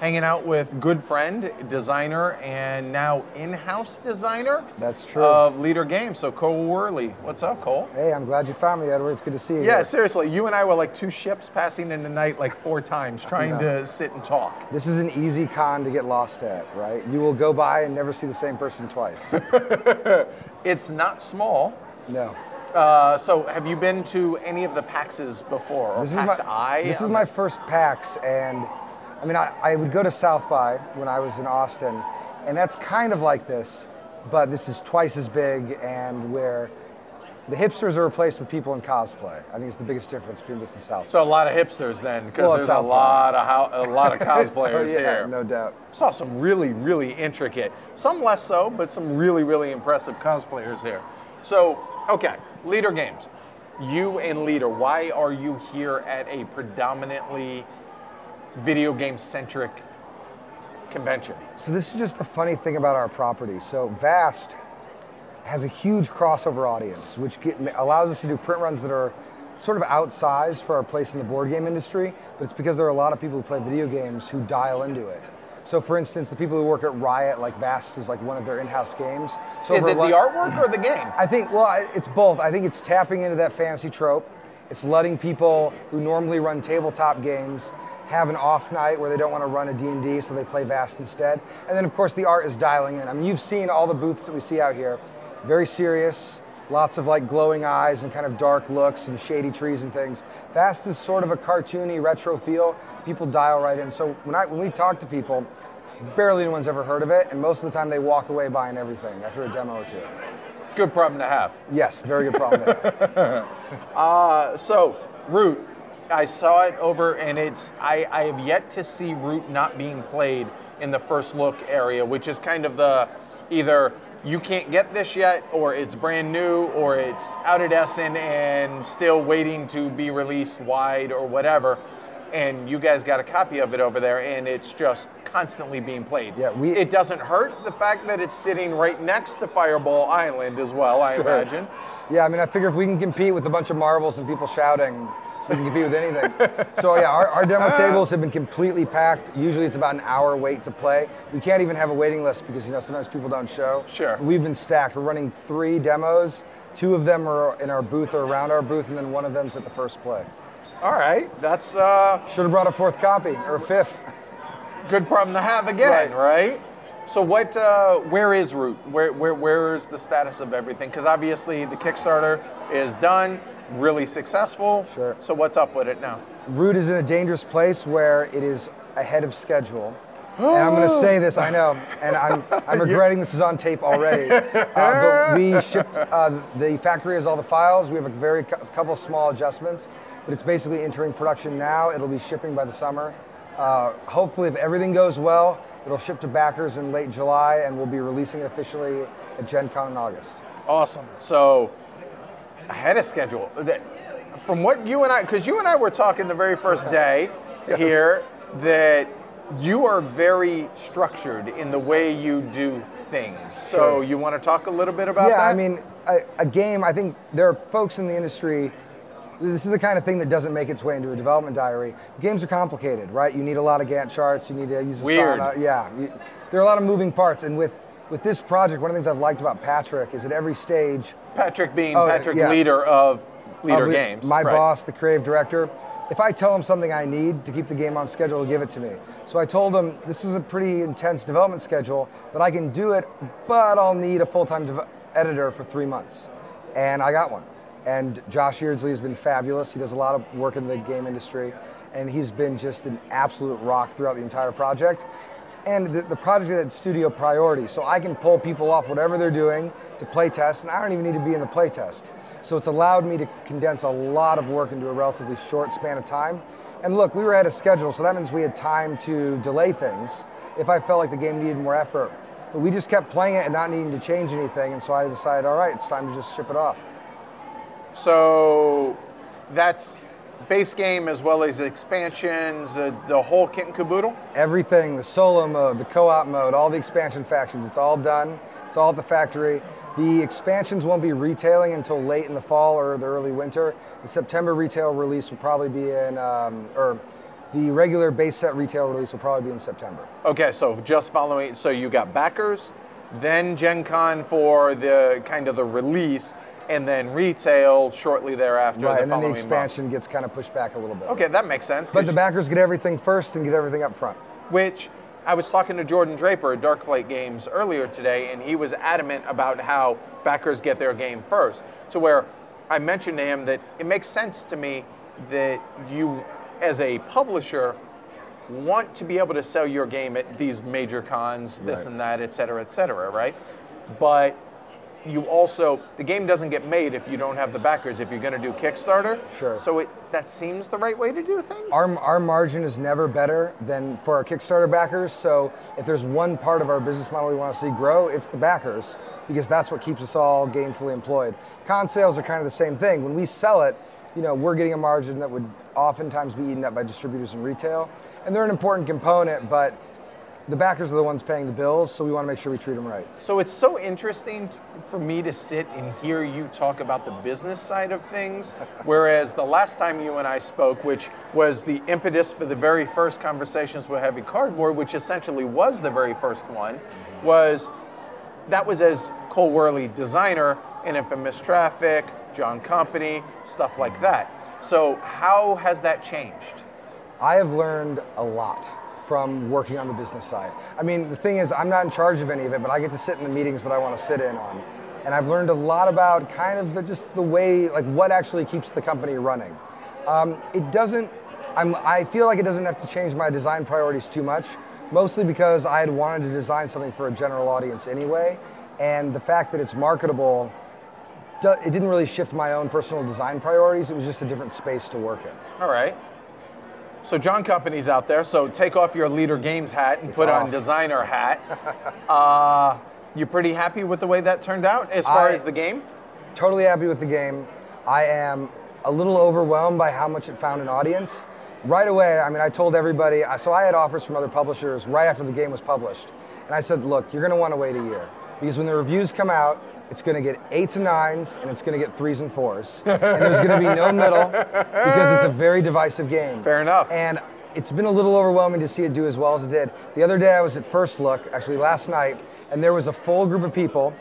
hanging out with good friend, designer, and now in-house designer. That's true. Of Leader Games. So Cole Wehrle. What's up, Cole? Hey, I'm glad you found me, Edward. It's good to see you. Yeah, seriously. You and I were like two ships passing in the night like 4 times trying to sit and talk. This is an easy con to get lost at, right? You will go by and never see the same person twice. It's not small. No. So have you been to any of the PAXs before? Or This is my first PAX, and I mean, I would go to South by when I was in Austin, and that's kind of like this, but this is twice as big, and where the hipsters are replaced with people in cosplay. I think it's the biggest difference between this and South. So a lot of hipsters then, because there's a lot of cosplayers here. No doubt. Saw some really, really intricate, some less so, but some really, really impressive cosplayers here. So, okay, Leader Games. You and Leader, why are you here at a predominantly video game-centric convention? So this is just the funny thing about our property. So Vast has a huge crossover audience, which allows us to do print runs that are sort of outsized for our place in the board game industry, but it's because there are a lot of people who play video games who dial into it. So for instance, the people who work at Riot, like Vast is like one of their in-house games. So is it the artwork or the game? I think, well, it's both. I think it's tapping into that fantasy trope. It's letting people who normally run tabletop games have an off night where they don't want to run a D&D, so they play Vast instead. And then of course the art is dialing in. I mean, you've seen all the booths that we see out here. Very serious, lots of like glowing eyes and kind of dark looks and shady trees and things. Vast is sort of a cartoony retro feel. People dial right in. So when we talk to people, barely anyone's ever heard of it, and most of the time they walk away buying everything after a demo or two. Good problem to have. Yes, very good problem to have. So, Root, I saw it over, and I have yet to see Root not being played in the first look area, which is kind of the either you can't get this yet, or it's brand new, or it's out at Essen and still waiting to be released wide or whatever. and you guys got a copy of it over there, and it's just constantly being played. Yeah, it doesn't hurt the fact that it's sitting right next to Fireball Island as well, I imagine. Yeah, I mean, I figure if we can compete with a bunch of marbles and people shouting, we can compete with anything. So yeah, our demo tables have been completely packed. Usually it's about an hour wait to play. We can't even have a waiting list because, you know, sometimes people don't show. Sure. We've been stacked. We're running 3 demos. 2 of them are in our booth or around our booth, and then 1 of them's at the first play. All right, that's... Should have brought a 4th copy, or a 5th. Good problem to have again, right? So what? Where is Root? Where is the status of everything? Because obviously the Kickstarter is done, really successful. Sure. So what's up with it now? Root is in a dangerous place where it is ahead of schedule. And I'm going to say this, I know, and I'm regretting this is on tape already. But we shipped, the factory has all the files. We have a couple small adjustments, but it's basically entering production now. It'll be shipping by the summer. Hopefully, if everything goes well, it'll ship to backers in late July, and we'll be releasing it officially at Gen Con in August. Awesome. So, ahead of schedule. From what you and I, because you and I were talking the very first day here, that you are very structured in the way you do things. So you want to talk a little bit about that? Yeah, I mean, a game, I think there are folks in the industry, this is the kind of thing that doesn't make its way into a development diary. Games are complicated, right? You need a lot of Gantt charts, you need to use a sauna. Yeah, there are a lot of moving parts, and with this project, one of the things I've liked about Patrick is at every stage... Patrick being leader of Leader Games. My boss, the creative director. If I tell him something I need to keep the game on schedule, he'll give it to me. So I told him, this is a pretty intense development schedule, but I can do it, but I'll need a full-time editor for 3 months. And I got one. And Josh Yeardsley has been fabulous. He does a lot of work in the game industry, and he's been just an absolute rock throughout the entire project. And the project had studio priority, so I can pull people off whatever they're doing to play test, and I don't even need to be in the play test. So it's allowed me to condense a lot of work into a relatively short span of time. And look, we were ahead of schedule, so that means we had time to delay things if I felt like the game needed more effort. But we just kept playing it and not needing to change anything, and so I decided, all right, it's time to just ship it off. So that's base game as well as expansions, the whole kit and caboodle? Everything, the solo mode, the co-op mode, all the expansion factions, it's all done. It's all at the factory. The expansions won't be retailing until late in the fall or the early winter. The September retail release will probably be in, or the regular base set retail release will probably be in September. Okay, so just following, so you got backers, then Gen Con for the kind of the release, and then retail shortly thereafter. Right, and then the expansion gets kind of pushed back a little bit. Okay, that makes sense. But the backers get everything first and get everything up front. Which, I was talking to Jordan Draper at Darkflight Games earlier today, and he was adamant about how backers get their game first. To where I mentioned to him that it makes sense to me that you, as a publisher, want to be able to sell your game at these major cons, this and that, et cetera, right? But you also, the game doesn't get made if you don't have the backers, if you're going to do Kickstarter. Sure. So that seems the right way to do things? Our margin is never better than for our Kickstarter backers, so if there's one part of our business model we want to see grow, it's the backers, because that's what keeps us all gainfully employed. Con sales are kind of the same thing. When we sell it, you know, we're getting a margin that would oftentimes be eaten up by distributors and retail, and they're an important component, but the backers are the ones paying the bills, so we want to make sure we treat them right. So it's so interesting for me to sit and hear you talk about the business side of things, whereas the last time you and I spoke, which was the impetus for the very first Conversations with Heavy Cardboard, which essentially was the very first one, was as Cole Wehrle, designer in Infamous Traffic, John Company, stuff like that. So how has that changed? I have learned a lot from working on the business side. I mean, the thing is, I'm not in charge of any of it, but I get to sit in the meetings that I want to sit in on. And I've learned a lot about kind of just the way, like what actually keeps the company running. I feel like it doesn't have to change my design priorities too much, mostly because I had wanted to design something for a general audience anyway. And the fact that it's marketable, it didn't really shift my own personal design priorities. It was just a different space to work in. All right. So John Company's out there, so take off your Leader Games hat and put on designer hat. You pretty happy with the way that turned out as far as the game? Totally happy with the game. I am a little overwhelmed by how much it found an audience. right away, I mean, I told everybody, so I had offers from other publishers right after the game was published. And I said, look, you're going to want to wait a year. Because when the reviews come out, it's going to get 8s and 9s, and it's going to get 3s and 4s. And there's going to be no middle, because it's a very divisive game. Fair enough. And it's been a little overwhelming to see it do as well as it did. The other day I was at First Look, actually last night, and there was a full group of people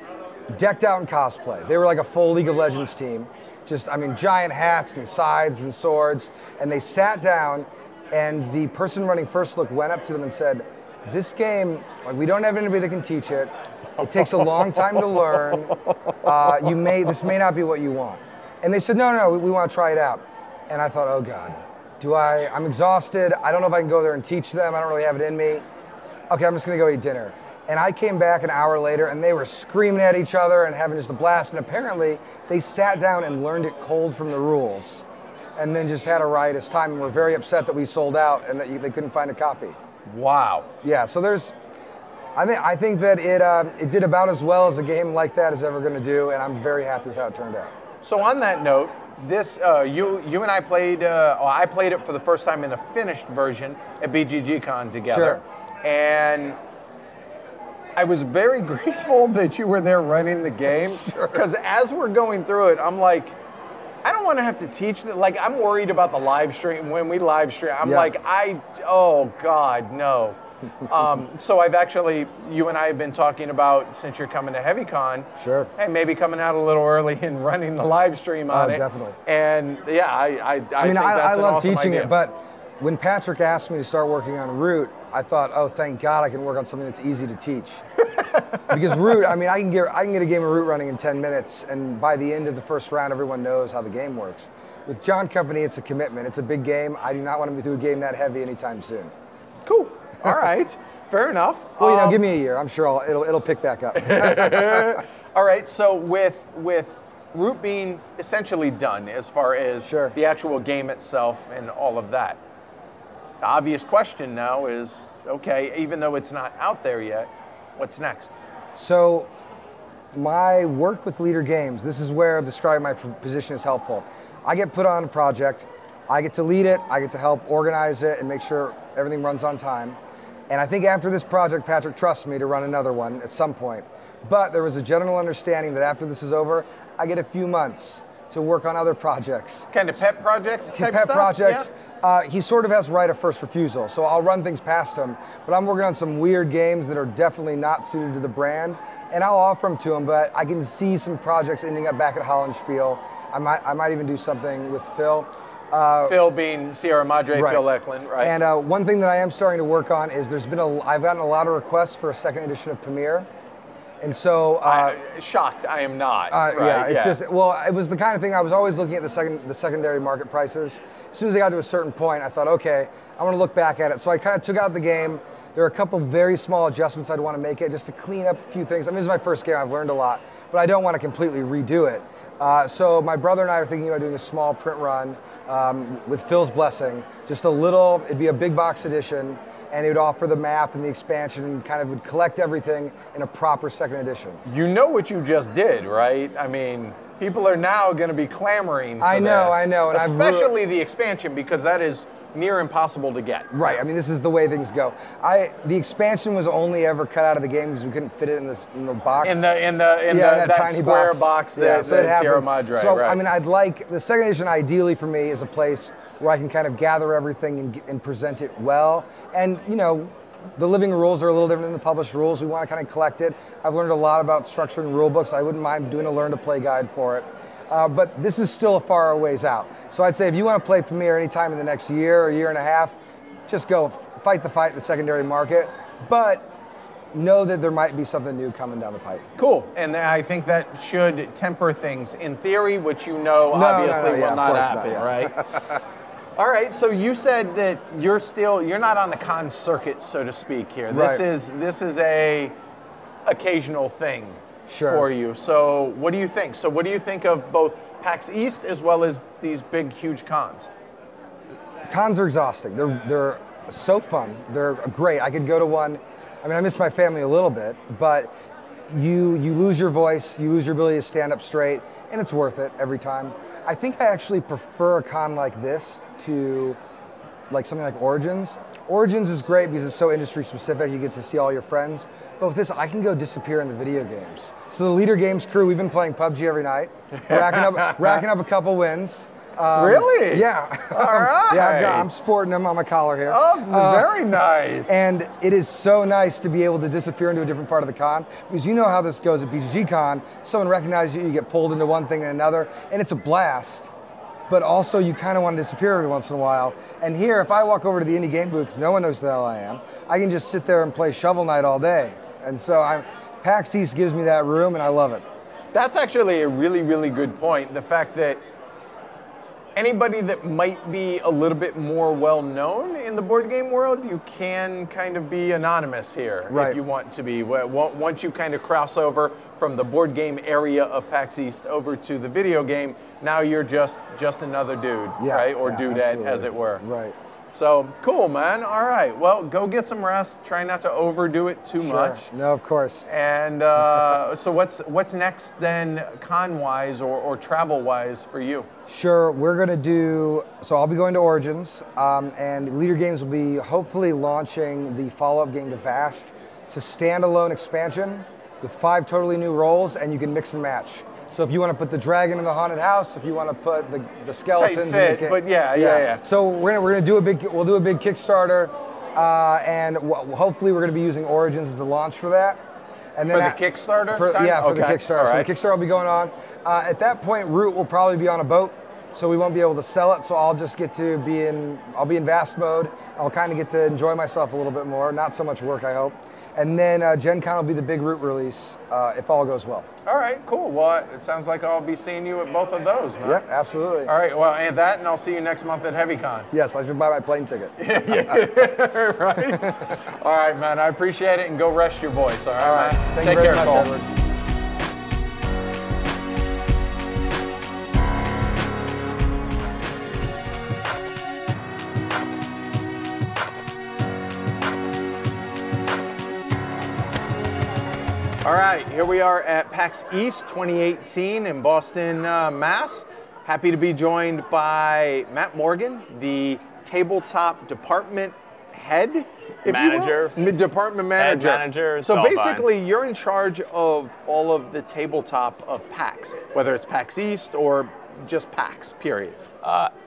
decked out in cosplay. They were like a full League of Legends team. Just, I mean, giant hats and scythes and swords. And they sat down, and the person running First Look went up to them and said, this game, like, we don't have anybody that can teach it. It takes a long time to learn. This may not be what you want. And they said, no, we want to try it out. And I thought, oh God, I'm exhausted. I don't know if I can go there and teach them. I don't really have it in me. Okay, I'm just going to go eat dinner. And I came back an hour later, and they were screaming at each other and having just a blast. And apparently, they sat down and learned it cold from the rules, and then just had a riotous time, and were very upset that we sold out and that they couldn't find a copy. Wow. Yeah. So I think that it did about as well as a game like that is ever going to do, and I'm very happy with how it turned out. So on that note, this you and I played. I played it for the first time in a finished version at BGGCon together, sure. And I was very grateful that you were there running the game, because as we're going through it, I'm like, I don't want to have to teach that. Like, I'm worried about the live stream. When we live stream, I'm like, oh God, no. So I've actually, you and I have been talking about, since you're coming to HeavyCon, sure. Hey, maybe coming out a little early and running the live stream on it. Oh, definitely. And yeah, I mean, think I that's an love awesome teaching idea. it, but when Patrick asked me to start working on Root, I thought, oh, thank God I can work on something that's easy to teach. Because Root, I mean, I can get a game of Root running in 10 minutes, and by the end of the first round, everyone knows how the game works. With John Company, it's a commitment. It's a big game. I do not want to do a game that heavy anytime soon. Cool. All right. Fair enough. Well, give me a year. I'm sure it'll pick back up. All right. So with Root being essentially done as far as the actual game itself and all of that, the obvious question now is, okay, even though it's not out there yet, what's next? So my work with Leader Games, this is where describing my position is helpful. I get put on a project. I get to lead it. I get to help organize it and make sure everything runs on time. And I think after this project, Patrick trusts me to run another one at some point. But there was a general understanding that after this is over, I get a few months to work on other projects. Kind of pet project type pet stuff? projects. Yeah. He sort of has right of first refusal, so I'll run things past him. But I'm working on some weird games that are definitely not suited to the brand, and I'll offer them to him. But I can see some projects ending up back at Hollandspiel. I might even do something with Phil. Phil being Sierra Madre, right. Phil Eklund, right? And one thing that I am starting to work on is I've gotten a lot of requests for a second edition of Premiere. And so, shocked, I am not. Right, yeah, it's just, well, it was the kind of thing I was always looking at the secondary market prices. As soon as I got to a certain point, I thought, okay, I want to look back at it. So I kind of took out the game. There are a couple very small adjustments I'd want to make it just to clean up a few things. I mean, this is my first game. I've learned a lot, but I don't want to completely redo it. So my brother and I are thinking about doing a small print run with Phil's blessing. Just a little, it'd be a big box edition. And it would offer the map and the expansion and kind of would collect everything in a proper second edition. You know what you just did, right? I mean, people are now going to be clamoring for I know. And especially the expansion, because that is near impossible to get. Right, I mean, this is the way things go. The expansion was only ever cut out of the game because we couldn't fit it in the box. In that tiny square box that Sierra Madre, so, right. I mean, I'd like, the second edition ideally for me is a place where I can kind of gather everything and present it well. And, you know, the living rules are a little different than the published rules. We want to kind of collect it. I've learned a lot about structuring rule books. I wouldn't mind doing a learn to play guide for it. But this is still a far ways out. So I'd say if you want to play Premiere anytime in the next year or year and a half, just go fight the fight in the secondary market. But know that there might be something new coming down the pipe. Cool, and I think that should temper things in theory, which you know obviously will not happen, right? All right, so you said that you're not on the con circuit, so to speak here. Right. This is a occasional thing for you. So what do you think? So what do you think of both PAX East as well as these big, huge cons? Cons are exhausting. They're so fun. They're great. I could go to one. I mean, I miss my family a little bit, but you lose your voice, you lose your ability to stand up straight, and it's worth it every time. I think I actually prefer a con like this to like something like Origins. Origins is great because it's so industry specific. You get to see all your friends. But with this, I can go disappear in the video games. So the Leader Games crew, we've been playing PUBG every night, racking up a couple wins. Really? Yeah. All right. Yeah, I'm sporting them on my collar here. Oh, very nice. And it is so nice to be able to disappear into a different part of the con, because you know how this goes at BGG Con. Someone recognizes you, you get pulled into one thing and another, and it's a blast. But also you kind of want to disappear every once in a while. And here, if I walk over to the indie game booths, no one knows who the hell I am. I can just sit there and play Shovel Knight all day. And so PAX East gives me that room, and I love it. That's actually a really, really good point. The fact that anybody that might be a little bit more well-known in the board game world, you can kind of be anonymous here if you want to be. Once you kind of cross over from the board game area of PAX East over to the video game, now you're just another dude, right? Or dudette, as it were. Right. So, cool, man. All right. Well, go get some rest. Try not to overdo it too much. No, of course. And so what's next then, con-wise or travel-wise for you? Sure. We're going to do, so I'll be going to Origins, and Leader Games will be hopefully launching the follow-up game to Vast. It's a standalone expansion with 5 totally new roles, and you can mix and match. So if you want to put the dragon in the haunted house, if you want to put the skeletons tight fit, but yeah. So we're gonna do we'll do a big Kickstarter, and hopefully we're gonna be using Origins as the launch for that. And then for the Kickstarter? For the Kickstarter. Right. So the Kickstarter will be going on. At that point, Root will probably be on a boat, so we won't be able to sell it. So I'll just get to I'll be in Vast mode. I'll kind of get to enjoy myself a little bit more. Not so much work, I hope. And then Gen Con will be the big Root release, if all goes well. All right, cool. Well, it sounds like I'll be seeing you at both of those, man. Yeah, absolutely. All right, well, and I'll see you next month at HeavyCon. Yes, I should buy my plane ticket. Right. All right, man, I appreciate it, and go rest your voice, all right, man? Thank Take you very care, much, Cole. Edward. All right, here we are at PAX East 2018 in Boston, Mass. Happy to be joined by Matt Morgan, the tabletop department head, manager. Department manager. Head manager. So basically, you're in charge of all of the tabletop of PAX, whether it's PAX East or just PAX, period.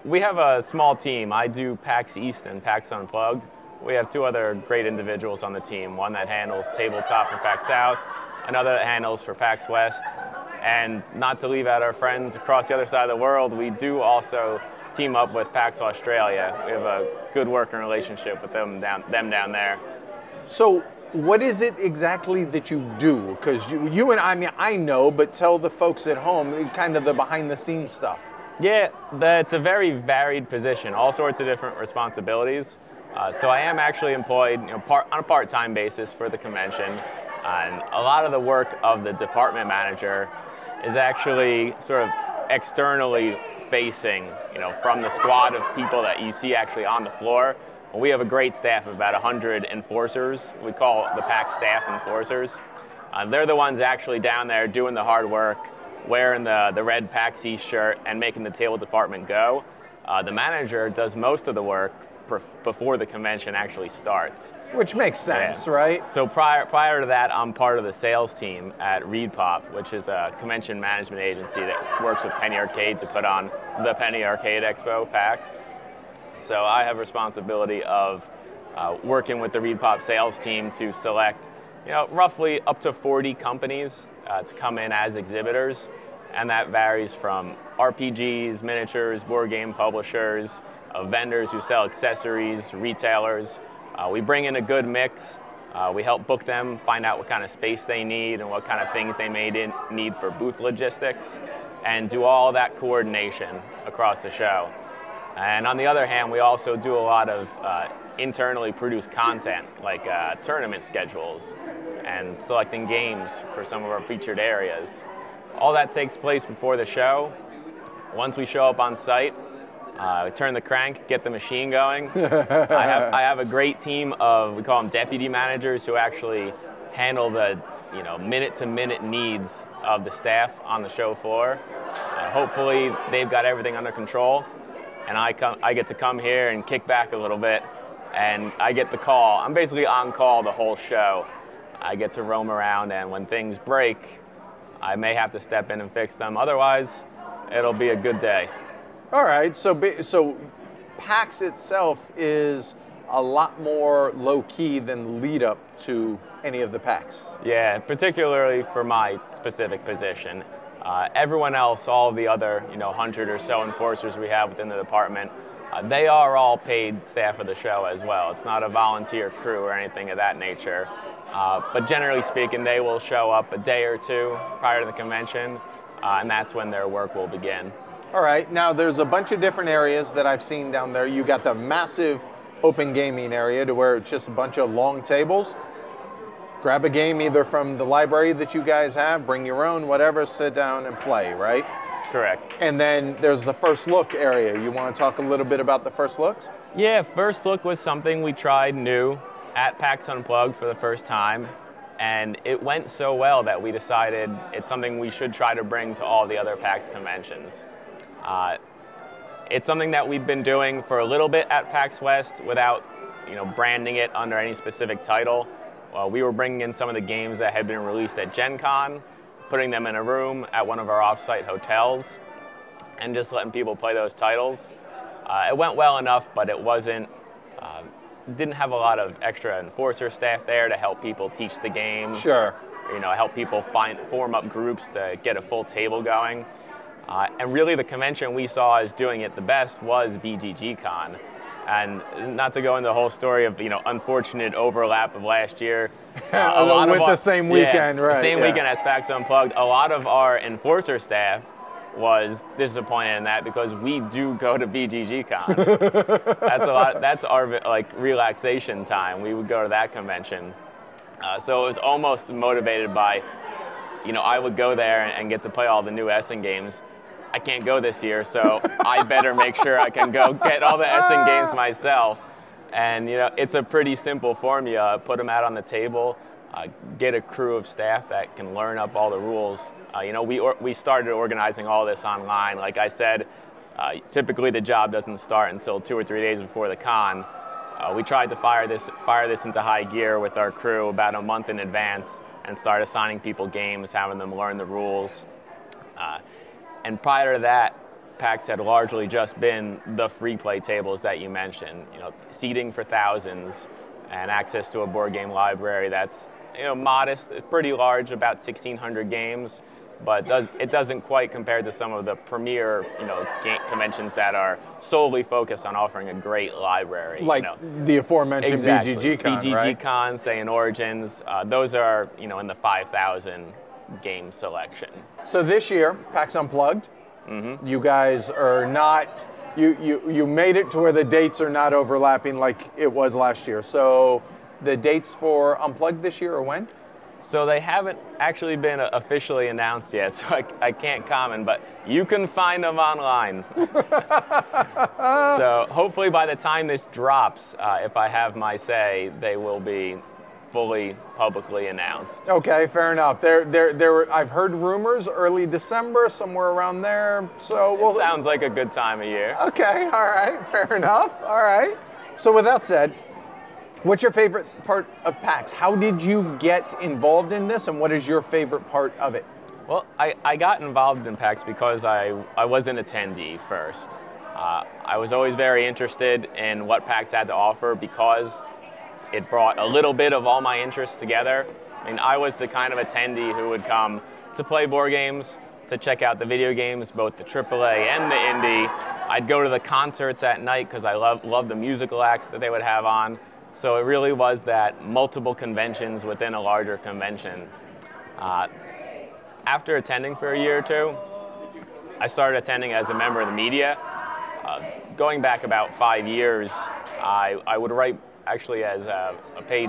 We have a small team. I do PAX East and PAX Unplugged. We have 2 other great individuals on the team. One that handles tabletop for PAX South, another that handles for PAX West. And not to leave out our friends across the other side of the world, we do also team up with PAX Australia. We have a good working relationship with them down there. So what is it exactly that you do? Because you and I know, but tell the folks at home kind of the behind the scenes stuff. Yeah, it's a very varied position, all sorts of different responsibilities. So I am actually employed on a part-time basis for the convention. And a lot of the work of the department manager is actually sort of externally facing, from the squad of people that you see actually on the floor. Well, we have a great staff of about 100 enforcers. We call the PAX staff enforcers. They're the ones actually down there doing the hard work, wearing the red PAX East shirt and making the table department go. The manager does most of the work before the convention actually starts. Which makes sense, right? So prior to that, I'm part of the sales team at ReedPop, which is a convention management agency that works with Penny Arcade to put on the Penny Arcade Expo, PAX. So I have responsibility of working with the ReedPop sales team to select, roughly up to 40 companies to come in as exhibitors. And that varies from RPGs, miniatures, board game publishers, vendors who sell accessories, retailers. We bring in a good mix. We help book them, find out what kind of space they need and what kind of things they may need for booth logistics, and do all that coordination across the show. And on the other hand, we also do a lot of internally produced content, like tournament schedules and selecting games for some of our featured areas. All that takes place before the show. Once we show up on site, we turn the crank, get the machine going. I have a great team of, we call them deputy managers, who actually handle the minute-to-minute needs of the staff on the show floor. Hopefully they've got everything under control. and I get to come here and kick back a little bit, and I get the call. I'm basically on call the whole show. I get to roam around, and when things break, I may have to step in and fix them. Otherwise, it'll be a good day. All right, so PAX itself is a lot more low-key than lead up to any of the PAX. Yeah, particularly for my specific position. Everyone else, all of the other 100 or so enforcers we have within the department, they are all paid staff of the show as well. It's not a volunteer crew or anything of that nature. But generally speaking, they will show up a day or two prior to the convention, and that's when their work will begin. All right, now there's a bunch of different areas that I've seen down there. You got the massive open gaming area to where it's just a bunch of long tables. Grab a game either from the library that you guys have, bring your own, whatever, sit down and play, right? Correct. And then there's the first look area. You want to talk a little bit about the first looks? Yeah, first look was something we tried new at PAX Unplugged for the first time, and it went so well that we decided it's something we should try to bring to all the other PAX conventions. It's something that we've been doing for a little bit at PAX West without, branding it under any specific title. We were bringing in some of the games that had been released at Gen Con, putting them in a room at one of our off-site hotels, and just letting people play those titles. It went well enough, but it didn't have a lot of extra enforcer staff there to help people teach the games. Sure. Help people form up groups to get a full table going. And really the convention we saw as doing it the best was BGG-Con. And not to go into the whole story of, unfortunate overlap of last year. The same weekend, right? The same weekend as PAX Unplugged. A lot of our enforcer staff was disappointed in that because we do go to BGG-Con. That's our relaxation time. We would go to that convention. So it was almost motivated by, I would go there and get to play all the new Essen games. I can't go this year, so I better make sure I can go get all the Essen games myself. And it's a pretty simple formula. Put them out on the table, get a crew of staff that can learn up all the rules. We started organizing all this online. Like I said, typically the job doesn't start until 2 or 3 days before the con. We tried to fire this into high gear with our crew about a month in advance and start assigning people games, having them learn the rules. And prior to that, PAX had largely just been the free play tables that you mentioned. Seating for thousands and access to a board game library that's modest, pretty large, about 1,600 games, but it doesn't quite compare to some of the premier conventions that are solely focused on offering a great library. Like the aforementioned exactly. BGG-Con, right? BGG-Con, say in Origins, those are in the 5,000 game selection. So this year, PAX Unplugged, you guys are not, you made it to where the dates are not overlapping like it was last year. So the dates for Unplugged this year are when? So they haven't actually been officially announced yet, so I can't comment, but you can find them online. So hopefully by the time this drops, if I have my say, they will be fully publicly announced. Okay, fair enough. I've heard rumors early December, somewhere around there. So it sounds like a good time of year. Okay, all right, fair enough. All right. So with that said, what's your favorite part of PAX? How did you get involved in this, and what is your favorite part of it? Well, I got involved in PAX because I was an attendee first. I was always very interested in what PAX had to offer because it brought a little bit of all my interests together. I mean, I was the kind of attendee who would come to play board games, to check out the video games, both the AAA and the indie. I'd go to the concerts at night because I love the musical acts that they would have on. So it really was that multiple conventions within a larger convention. After attending for a year or two, I started attending as a member of the media. Going back about 5 years, I would write actually as a paid,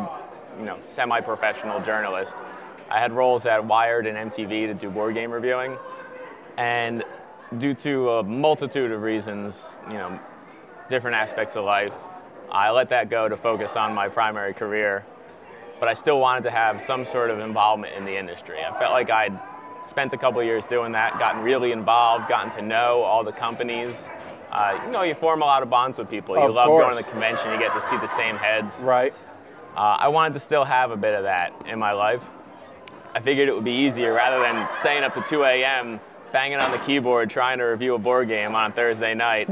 semi-professional journalist. I had roles at Wired and MTV to do board game reviewing, and due to a multitude of reasons, different aspects of life, I let that go to focus on my primary career, but I still wanted to have some sort of involvement in the industry. I felt like I'd spent a couple of years doing that, gotten really involved, gotten to know all the companies, You form a lot of bonds with people. You love going to the convention. You get to see the same heads. Right. I wanted to still have a bit of that in my life. I figured it would be easier rather than staying up to 2 a.m. banging on the keyboard trying to review a board game on Thursday night.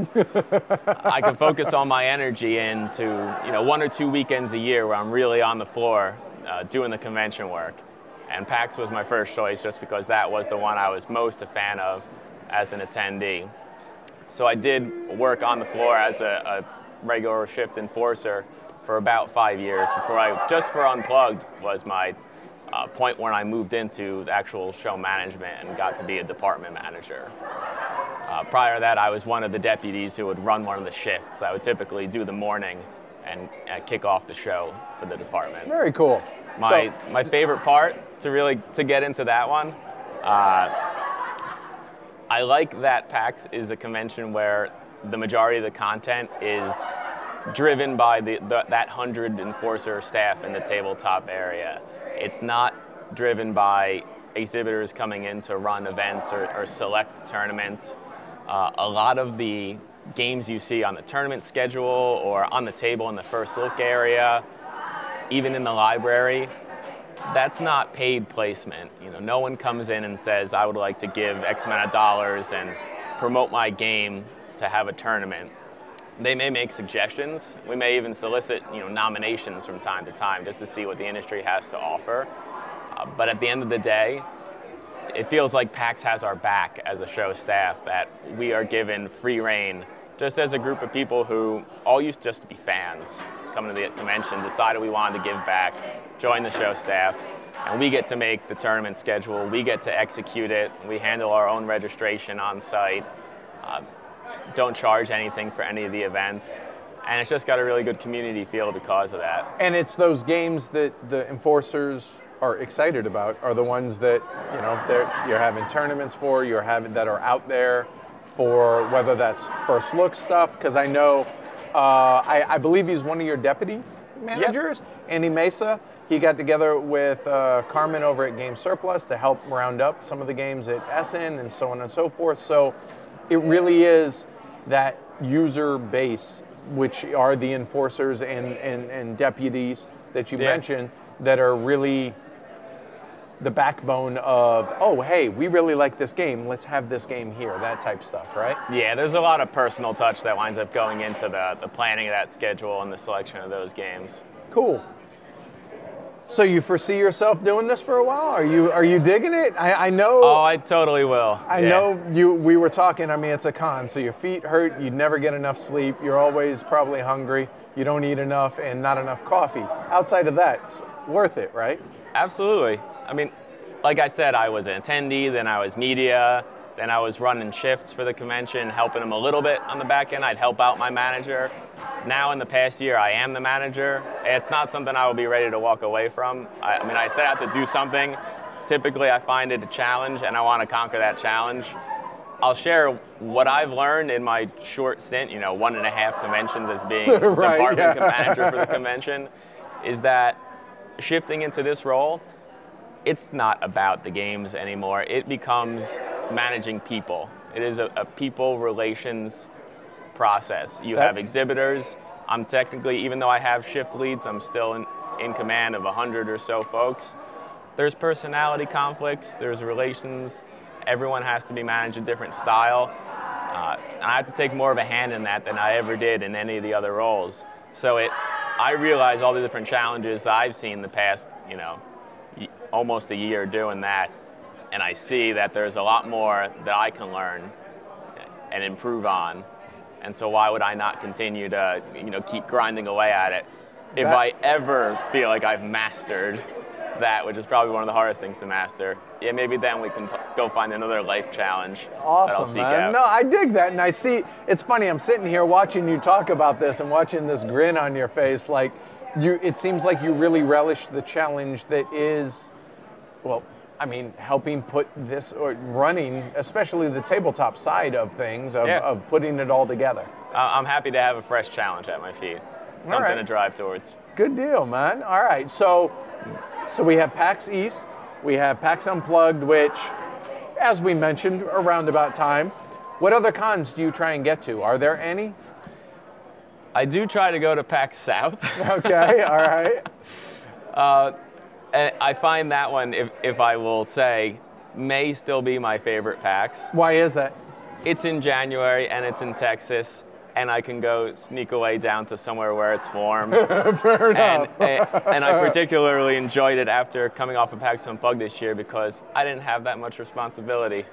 I can focus all my energy into 1 or 2 weekends a year where I'm really on the floor doing the convention work. And PAX was my first choice just because that was the one I was most a fan of as an attendee. So I did work on the floor as a regular shift enforcer for about 5 years before just for Unplugged was my point when I moved into the actual show management and got to be a department manager. Prior to that, I was one of the deputies who would run one of the shifts. I would typically do the morning and kick off the show for the department. Very cool. My favorite part to get into that one, I like that PAX is a convention where the majority of the content is driven by that 100 enforcer staff in the tabletop area. It's not driven by exhibitors coming in to run events or select tournaments. A lot of the games you see on the tournament schedule or on the table in the first look area, even in the library, that's not paid placement. No one comes in and says, I would like to give X amount of dollars and promote my game to have a tournament. They may make suggestions. We may even solicit, nominations from time to time just to see what the industry has to offer. But at the end of the day, it feels like PAX has our back as a show staff, that we are given free rein, just as a group of people who all used just to be fans, coming to the convention, decided we wanted to give back, join the show staff, and we get to make the tournament schedule. We get to execute it. We handle our own registration on site. Don't charge anything for any of the events, and it's just got a really good community feel because of that. And it's those games that the enforcers are excited about are the ones that you're having tournaments for, that are out there for, whether that's first look stuff. Because I know, I believe he's one of your deputy managers, yep. Andy Mesa. He got together with Carmen over at Game Surplus to help round up some of the games at Essen and so on and so forth. So it really is that user base, which are the enforcers and deputies that you mentioned, that are really the backbone of, oh, hey, we really like this game, let's have this game here, that type stuff, right? Yeah, there's a lot of personal touch that winds up going into the planning of that schedule and the selection of those games. Cool. So you foresee yourself doing this for a while? Are you digging it? I know. Oh, I totally will. I know we were talking, it's a con, so your feet hurt, you never get enough sleep, you're always probably hungry, you don't eat enough and not enough coffee. Outside of that, it's worth it, right? Absolutely. Like I said, I was an attendee, then I was media, then I was running shifts for the convention, helping them a little bit on the back end. I'd help out my manager. Now in the past year, I am the manager. It's not something I will be ready to walk away from. I set out to do something. Typically, I find it a challenge, and I want to conquer that challenge. I'll share what I've learned in my short stint, 1.5 conventions as being right, department manager for the convention, is that shifting into this role, it's not about the games anymore. It becomes managing people. It is a people relations process. You have exhibitors. I'm technically, even though I have shift leads, I'm still in command of 100 or so folks. There's personality conflicts, there's relations. Everyone has to be managed a different style. And I have to take more of a hand in that than I ever did in any of the other roles. So I realize all the different challenges I've seen the past, almost a year doing that. And I see that there's a lot more that I can learn and improve on. And so why would I not continue to, keep grinding away at it? If I ever feel like I've mastered that, which is probably one of the hardest things to master, yeah, maybe then we can go find another life challenge. Awesome, man. No, I dig that. And I see, it's funny, I'm sitting here watching you talk about this and watching this grin on your face. Like, it seems like you really relish the challenge that is, helping put this, or running, especially the tabletop side of things, of putting it all together. I'm happy to have a fresh challenge at my feet. Something to drive towards. Good deal, man. All right, so we have PAX East, we have PAX Unplugged, which, as we mentioned, around about time. What other cons do you try and get to? Are there any? I do try to go to PAX South. Okay, all right. And I find that one, if I will say, may still be my favorite PAX. Why is that? It's in January and it's in Texas, and I can go sneak away down to somewhere where it's warm. Fair enough. And I particularly enjoyed it after coming off of PAX Unplugged this year because I didn't have that much responsibility.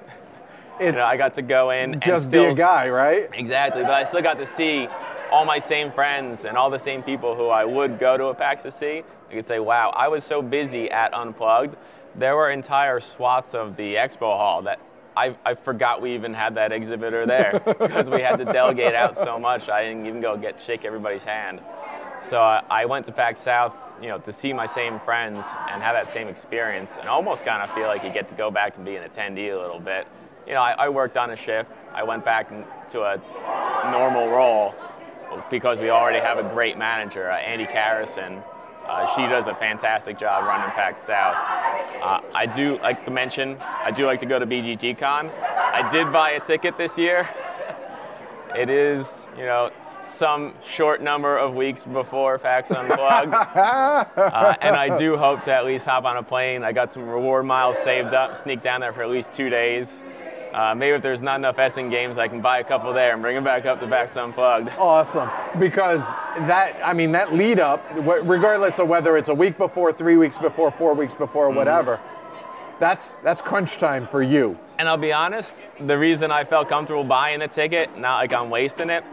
I got to go in just and still be a guy, right? Exactly, but I still got to see all my same friends and all the same people who I would go to a PAX to see. I could say, wow, I was so busy at Unplugged. There were entire swaths of the expo hall that I forgot we even had that exhibitor there because we had to delegate out so much. I didn't even go shake everybody's hand. So I went to PAX South, to see my same friends and have that same experience, and almost kind of feel like you get to go back and be an attendee a little bit. I worked on a shift. I went back to a normal role because we already have a great manager, Andy Carrison. She does a fantastic job running PAX South. I do like to mention, I do like to go to BGG Con. I did buy a ticket this year. It is, some short number of weeks before PAX Unplugged. And I do hope to at least hop on a plane. I got some reward miles saved up, sneak down there for at least 2 days. Maybe if there's not enough Essen games, I can buy a couple there and bring them back up to PAX Unplugged. Awesome, because that lead up, regardless of whether it's a week before, 3 weeks before, 4 weeks before, whatever, that's crunch time for you. And I'll be honest, the reason I felt comfortable buying the ticket, not like I'm wasting it,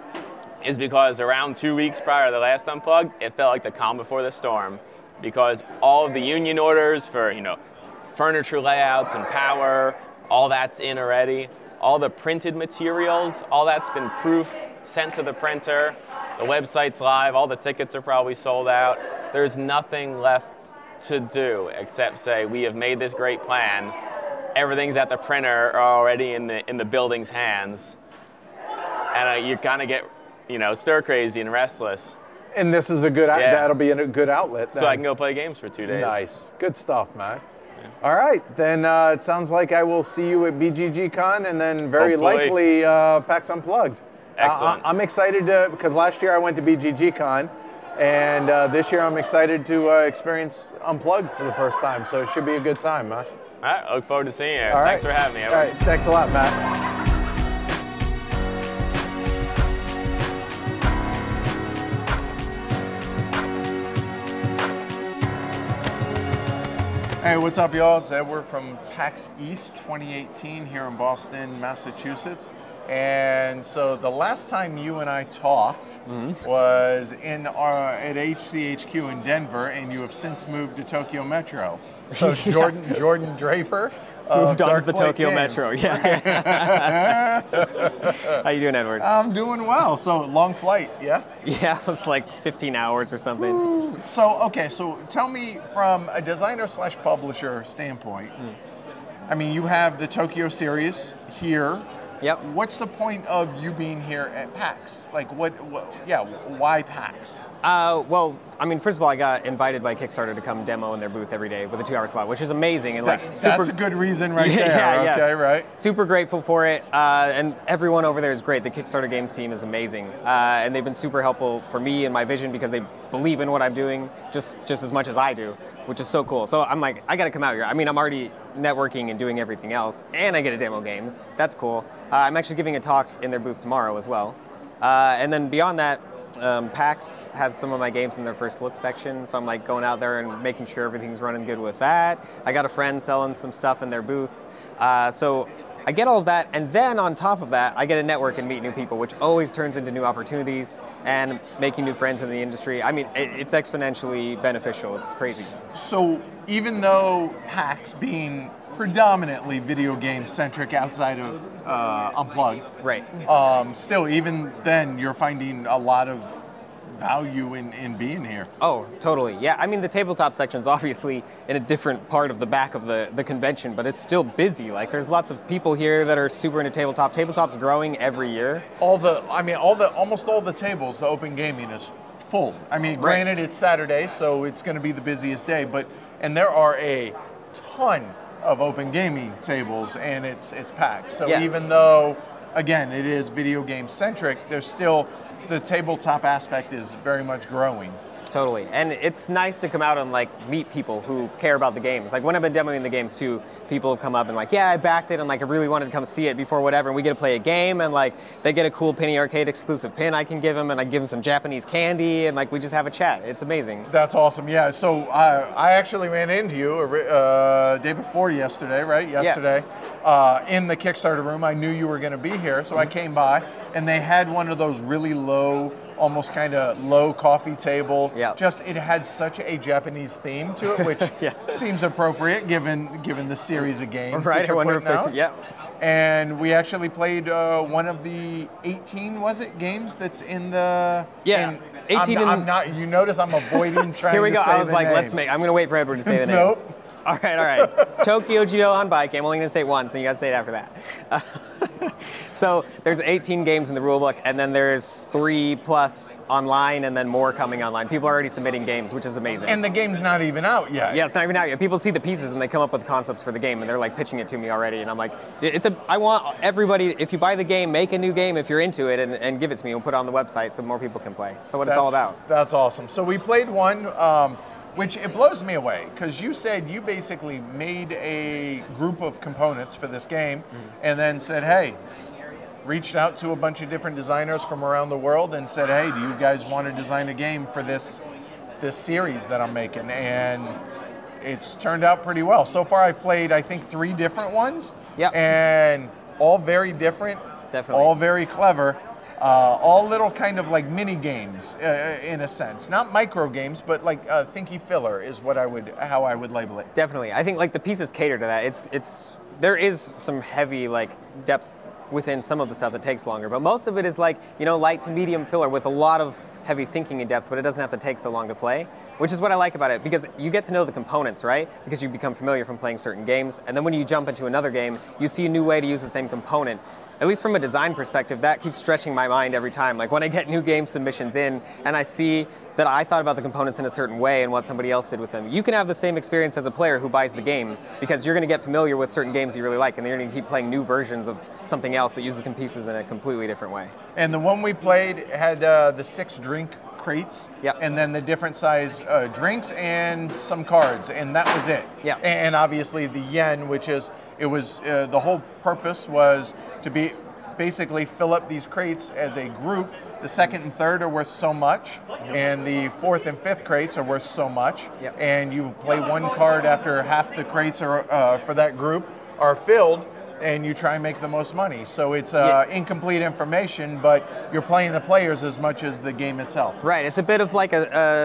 is because around 2 weeks prior to the last Unplugged, it felt like the calm before the storm, because all of the union orders for, furniture layouts and power, all that's in already. All the printed materials, all that's been proofed, sent to the printer. The website's live, all the tickets are probably sold out. There's nothing left to do except say, we have made this great plan. Everything's at the printer already in the building's hands. And you kind of get, stir crazy and restless. And this is that'll be a good outlet then. So I can go play games for 2 days. Nice, good stuff, man. All right, then it sounds like I will see you at BGG Con and then very likely PAX Unplugged. Excellent. I'm excited because last year I went to BGG Con, and this year I'm excited to experience Unplugged for the first time, so it should be a good time, man. All right, I look forward to seeing you. All right. Thanks for having me. All right, thanks a lot, Matt. Hey, what's up, y'all? It's Edward from PAX East 2018 here in Boston, Massachusetts. And so the last time you and I talked was at HCHQ in Denver, and you have since moved to Tokyo Metro. So Jordan Draper moved on to the Tokyo Metro. Yeah. How you doing, Edward? I'm doing well. So long flight, yeah? Yeah, it was like 15 hours or something. Ooh. So tell me from a designer / publisher standpoint. I mean, you have the Tokyo series here. Yep. What's the point of you being here at PAX? Like, why PAX? Well, I mean, first of all, I got invited by Kickstarter to come demo in their booth every day with a 2-hour slot, which is amazing. And that's a good reason right there. Yeah, okay, yes. Right. Super grateful for it. And everyone over there is great. The Kickstarter games team is amazing. And they've been super helpful for me and my vision because they believe in what I'm doing just as much as I do, which is so cool. So I'm like, I got to come out here. I mean, I'm already networking and doing everything else, and I get to demo games. That's cool. I'm actually giving a talk in their booth tomorrow as well. And then beyond that, PAX has some of my games in their first look section, so I'm like going out there and making sure everything's running good with that. I got a friend selling some stuff in their booth. So I get all of that, and then on top of that, I get to network and meet new people, which always turns into new opportunities and making new friends in the industry. I mean, it's exponentially beneficial. It's crazy. So even though PAX being predominantly video game centric outside of Unplugged, right? Still, even then, you're finding a lot of value in being here. Oh, totally. Yeah, I mean, the tabletop section's obviously in a different part of the back of the convention, but it's still busy. Like, there's lots of people here that are super into tabletop. Tabletop's growing every year. Almost all the tables, the open gaming is full. I mean, granted, it's Saturday, so it's going to be the busiest day, and there are a ton of open gaming tables, and it's packed. So even though again, it is video game centric, there's still the tabletop aspect is very much growing. Totally. And it's nice to come out and like meet people who care about the games. Like when I've been demoing the games too, people come up and like, yeah, I backed it and like I really wanted to come see it before whatever, and we get to play a game and like they get a cool Penny Arcade exclusive pin I can give them, and I give them some Japanese candy, and like we just have a chat. It's amazing. That's awesome. Yeah. So I actually ran into you day before yesterday, right? Yesterday, in the Kickstarter room. I knew you were going to be here, so I came by, and they had one of those really low, almost kind of low coffee table. Yeah. Just it had such a Japanese theme to it, which seems appropriate given the series of games. Right. That you're I wonder if putting out. yeah. And we actually played one of the 18, was it, games that's in the 18. I'm not. You notice I'm avoiding trying. Here we go. To say I was like, name. let's make. I'm gonna wait for Edward to say the name. Nope. All right. Tokyo Judo on bike. I'm only going to say it once, and you got to say it after that. So there's 18 games in the rulebook, and then there's 3+ online, and then more coming online. People are already submitting games, which is amazing. And the game's not even out yet. Yeah, it's not even out yet. People see the pieces, and they come up with concepts for the game, and they're like pitching it to me already. And I'm like, I want everybody, if you buy the game, make a new game if you're into it, and give it to me. We'll put it on the website so more people can play. So what it's all about. That's awesome. So we played one. Which it blows me away, because you said you basically made a group of components for this game and then said, hey, reached out to a bunch of different designers from around the world and said, hey, do you guys want to design a game for this series that I'm making? And it's turned out pretty well. So far I've played, I think, 3 different ones. Yeah. And all very different. Definitely. All very clever. All little kind of like mini games in a sense, not micro games, but like thinky filler is how I would label it. Definitely, I think like the pieces cater to that. There is some heavy like depth within some of the stuff that takes longer, but most of it is like, you know, light to medium filler with a lot of heavy thinking and depth, but it doesn't have to take so long to play, which is what I like about it, because you get to know the components, right? Because you become familiar from playing certain games, and then when you jump into another game, you see a new way to use the same component. At least from a design perspective, that keeps stretching my mind every time. Like when I get new game submissions in and I see that I thought about the components in a certain way and what somebody else did with them. You can have the same experience as a player who buys the game, because you're going to get familiar with certain games that you really like, and then you're going to keep playing new versions of something else that uses the pieces in a completely different way. And the one we played had the 6 drink crates, and then the different size drinks and some cards, and that was it. Yeah. And obviously the yen, which is, the whole purpose was to basically fill up these crates as a group. The 2nd and 3rd are worth so much, and the 4th and 5th crates are worth so much. Yep. And you play one card after half the crates are for that group are filled, and you try and make the most money. So it's incomplete information, but you're playing the players as much as the game itself. Right, it's a bit of like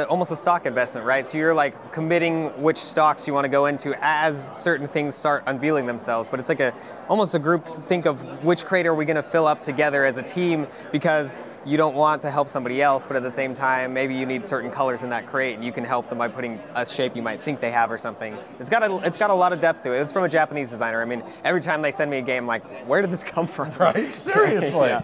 almost a stock investment, right? So you're like committing which stocks you want to go into as certain things start unveiling themselves, but it's like almost a group think of which crate are we going to fill up together as a team, because you don't want to help somebody else, but at the same time, maybe you need certain colors in that crate, and you can help them by putting a shape you might think they have or something. It's got a lot of depth to it. It's from a Japanese designer. I mean, every time they send me a game, like, where did this come from? Right, seriously.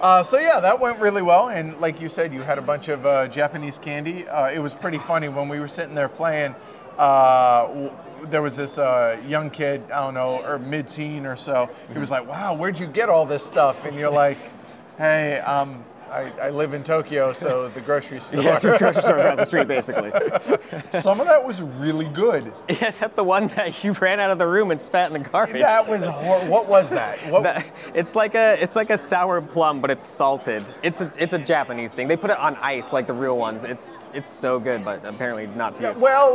So yeah, that went really well, and like you said, you had a bunch of Japanese candy. It was pretty funny when we were sitting there playing. There was this young kid, I don't know, or mid-teen or so. He was like, wow, where'd you get all this stuff? And you're like, hey, I live in Tokyo, so the grocery store. Yeah, it's the grocery store across the street, basically. Some of that was really good. Yeah, except the one that you ran out of the room and spat in the garbage. That was what was that? It's like a sour plum, but it's salted. It's a Japanese thing. They put it on ice like the real ones. It's so good, but apparently not to you. Well,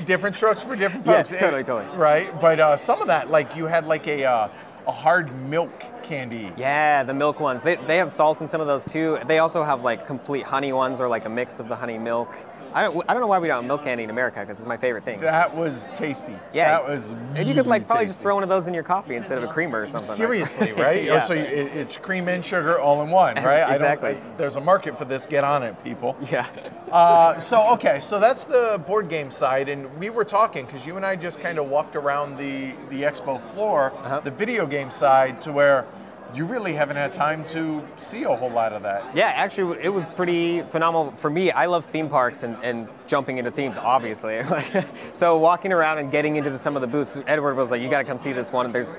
different strokes for different folks. Yeah, totally. Right, but some of that, like you had like a hard milk candy. Yeah, the milk ones. They have salt in some of those too. They also have like complete honey ones, or like a mix of the honey milk. I don't know why we don't have milk candy in America, because it's my favorite thing. That was tasty. Yeah, that was. And you could like probably just throw one of those in your coffee instead of a creamer or something. Seriously, right? Yeah. So it's cream and sugar all in one, right? Exactly. There's a market for this. Get on it, people. Yeah. So that's the board game side, and we were talking because you and I just kind of walked around the expo floor, the video game side, to where you really haven't had time to see a whole lot of that. Yeah, actually, it was pretty phenomenal for me. I love theme parks and jumping into themes, obviously. So walking around and getting into some of the booths, Edward was like, "You got to come see this one." There's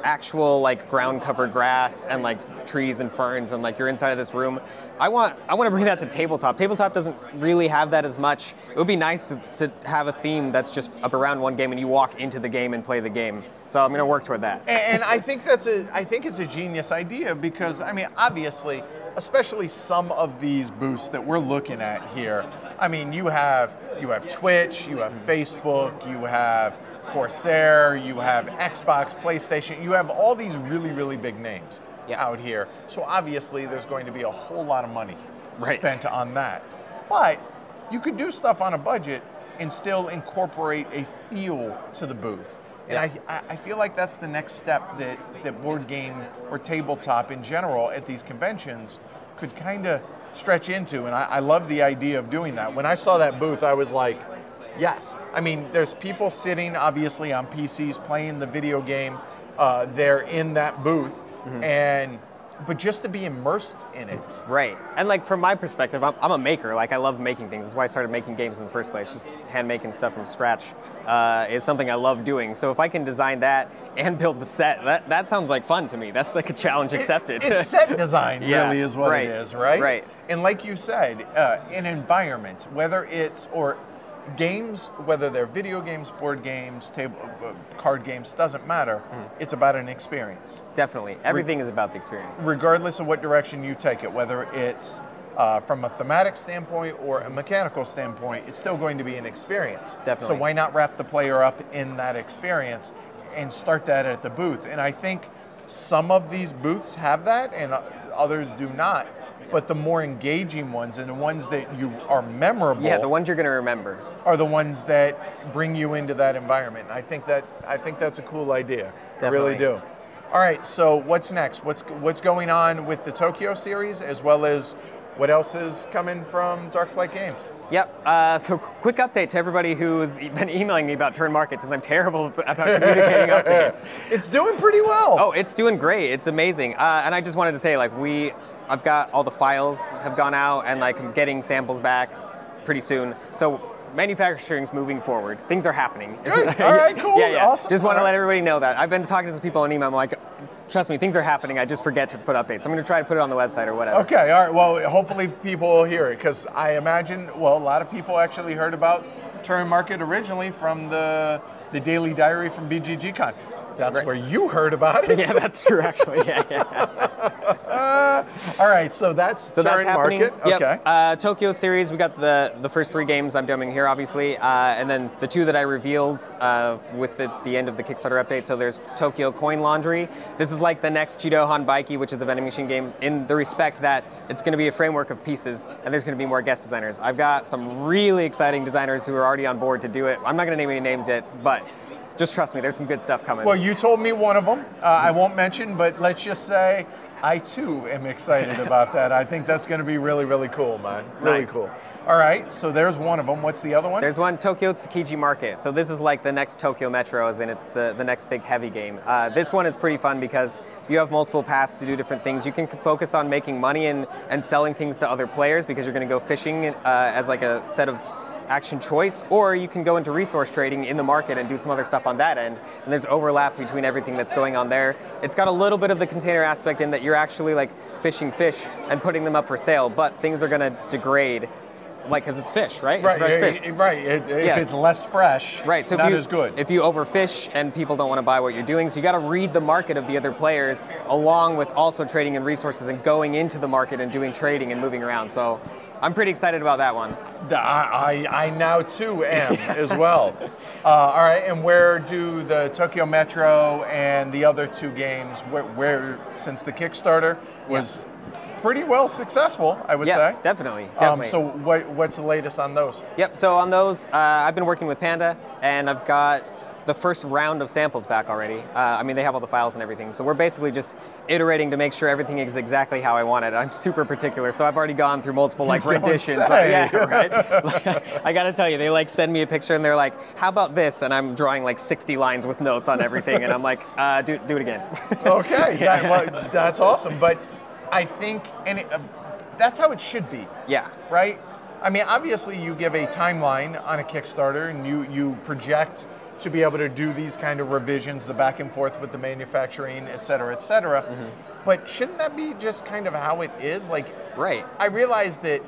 actual like ground cover grass and like trees and ferns, and like you're inside of this room. I want to bring that to tabletop. Tabletop doesn't really have that as much. It would be nice to have a theme that's just up around one game and you walk into the game and play the game. So I'm going to work toward that. And I think it's a genius idea because, I mean, obviously, especially some of these booths that we're looking at here, I mean, you have Twitch, you have Facebook, you have Corsair, you have Xbox, PlayStation, you have all these really, really big names out here. So obviously there's going to be a whole lot of money spent on that. But you could do stuff on a budget and still incorporate a feel to the booth. And I feel like that's the next step that board game or tabletop in general at these conventions could kind of stretch into. And I love the idea of doing that. When I saw that booth, I was like, yes. I mean, there's people sitting obviously on PCs playing the video game. They're in that booth. But just to be immersed in it. Right. And like from my perspective, I'm a maker. Like I love making things. That's why I started making games in the first place. Just hand making stuff from scratch is something I love doing. So if I can design that and build the set, that sounds like fun to me. That's like a challenge accepted. It's set design really is what it is, right? Right. And like you said, an environment, whether it's games, whether they're video games, board games, card games, doesn't matter. It's about an experience. Definitely. Everything is about the experience. Regardless of what direction you take it, whether it's from a thematic standpoint or a mechanical standpoint, it's still going to be an experience. Definitely. So why not wrap the player up in that experience and start that at the booth? And I think some of these booths have that and others do not. But the more engaging ones and the ones that you are memorable, the ones you're going to remember, are the ones that bring you into that environment. I think that's a cool idea. Definitely. I really do. All right, so what's next? What's going on with the Tokyo series, as well as what else is coming from Darkflight Games? Yep. So quick update to everybody who's been emailing me about Turn Market, since I'm terrible about communicating updates. It's doing pretty well. Oh, it's doing great. It's amazing. And I just wanted to say, like, I've got all the files have gone out, and like I'm getting samples back pretty soon. So manufacturing's moving forward. Things are happening. Good. All right, cool. Yeah. Awesome. Just want to let everybody know that. I've been talking to some people on email. I'm like, trust me, things are happening. I just forget to put updates. I'm going to try to put it on the website or whatever. Okay, all right. Well, hopefully people will hear it, because I imagine, a lot of people actually heard about Turn Market originally from the Daily Diary from BGG-Con. That's where you heard about it. Yeah, that's true, actually. All right, so that's happening. Market. Yep. Okay. Tokyo series, we got the first 3 games I'm demoing here, obviously, and then the 2 that I revealed with the end of the Kickstarter update. So there's Tokyo Coin Laundry. This is like the next Jido Hanbaiki, which is the vending machine game, in the respect that it's going to be a framework of pieces, and there's going to be more guest designers. I've got some really exciting designers who are already on board to do it. I'm not going to name any names yet, but just trust me, there's some good stuff coming. Well, you told me one of them. I won't mention, but let's just say I too am excited about that. I think that's going to be really, really cool, man. Really cool. All right, so there's one of them. What's the other one? There's one, Tokyo Tsukiji Market. So this is like the next Tokyo Metro, as in it's the next big heavy game. This one is pretty fun because you have multiple paths to do different things. You can focus on making money and selling things to other players, because you're going to go fishing as like a set of action choice, or you can go into resource trading in the market and do some other stuff on that end. And there's overlap between everything that's going on there. It's got a little bit of the container aspect in that you're actually like fishing fish and putting them up for sale, but things are going to degrade, like, because it's fish, right? It's fresh fish. Right. If it's less fresh, so not as good. If you overfish and people don't want to buy what you're doing, so you got to read the market of the other players, along with also trading in resources and going into the market and doing trading and moving around. So I'm pretty excited about that one. I now too am as well. All right, and where do the Tokyo Metro and the other 2 games, where since the Kickstarter was pretty well successful, I would say. Definitely. So what's the latest on those? Yep, so on those, I've been working with Panda, and I've got the first round of samples back already. I mean, they have all the files and everything. So we're basically just iterating to make sure everything is exactly how I want it. I'm super particular, so I've already gone through multiple like renditions. Yeah, right. I got to tell you, they like send me a picture and they're like, "How about this?" And I'm drawing like 60 lines with notes on everything, and I'm like, "Do it again." Okay, that's awesome. But I think, that's how it should be. Yeah. Right. I mean, obviously, you give a timeline on a Kickstarter, and you project to be able to do these kind of revisions, the back and forth with the manufacturing, et cetera, et cetera. Mm-hmm. But shouldn't that be just kind of how it is? Like, right. I realize that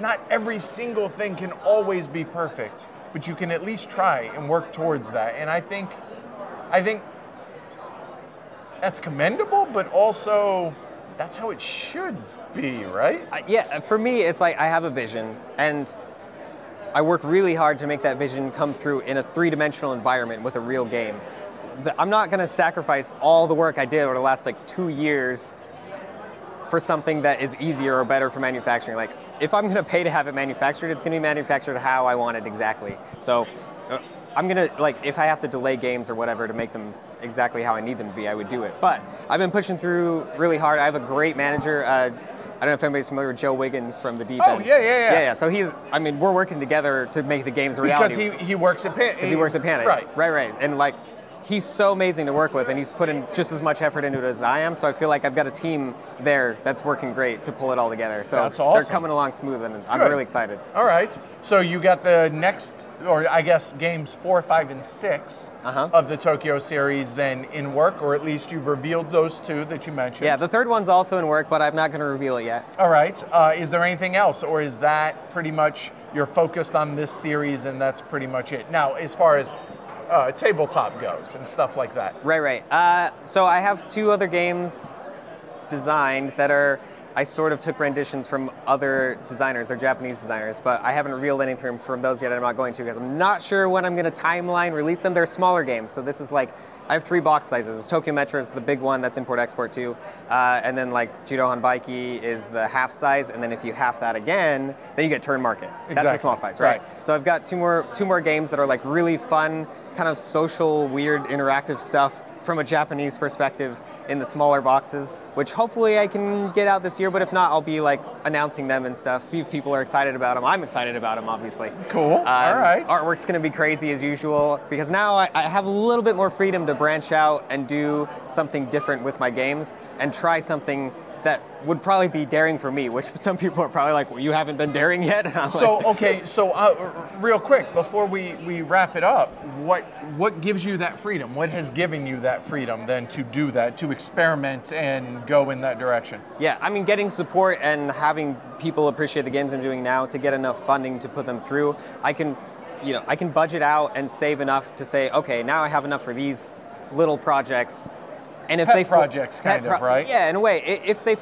not every single thing can always be perfect, but you can at least try and work towards that. And I think that's commendable, but also that's how it should be, right? Yeah, for me, it's like I have a vision, and I work really hard to make that vision come through in a three-dimensional environment with a real game. I'm not going to sacrifice all the work I did over the last like 2 years for something that is easier or better for manufacturing. Like, if I'm going to pay to have it manufactured, it's going to be manufactured how I want it exactly. So I'm going to, like, if I have to delay games or whatever to make them exactly how I need them to be, I would do it. But I've been pushing through really hard. I have a great manager. I don't know if anybody's familiar with Joe Wiggins from the Deep End. Oh, yeah. So we're working together to make the games a reality. Because he works at Panic. Because he works at Panic. Right. And like, he's so amazing to work with, and he's put in just as much effort into it as I am. So I feel like I've got a team there that's working great to pull it all together. So that's awesome. They're coming along smooth, and I'm really excited. All right. So you got the next, or I guess games 4, 5, and 6 of the Tokyo series then in work, or at least you've revealed those 2 that you mentioned. Yeah, the third one's also in work, but I'm not going to reveal it yet. All right. Is there anything else, or is that pretty much you're focused on this series and that's pretty much it? Now, as far as tabletop goes and stuff like that. Right. So I have 2 other games designed that I sort of took renditions from other designers. They're Japanese designers, but I haven't revealed anything from those yet. I'm not going to, because I'm not sure when I'm going to timeline release them. They're smaller games, so this is like, I have 3 box sizes. Tokyo Metro is the big one, that's import-export too. And then like Jirohan Baiki is the half size, and then if you half that again, then you get Turn Market. That's the small size, right? So I've got two more games that are like really fun, kind of social, weird, interactive stuff from a Japanese perspective in the smaller boxes, which hopefully I can get out this year, but if not, I'll be like announcing them and stuff, see if people are excited about them. I'm excited about them, obviously. Cool, all right. Artwork's gonna be crazy as usual, because now I have a little bit more freedom to branch out and do something different with my games and try something that would probably be daring for me, which some people are probably like, well, you haven't been daring yet? Real quick, before we wrap it up, what gives you that freedom? What has given you that freedom then to do that, to experiment and go in that direction? Yeah, I mean, getting support and having people appreciate the games I'm doing now to get enough funding to put them through, I can budget out and save enough to say, okay, now I have enough for these little projects. And if projects, right? Yeah, in a way. If they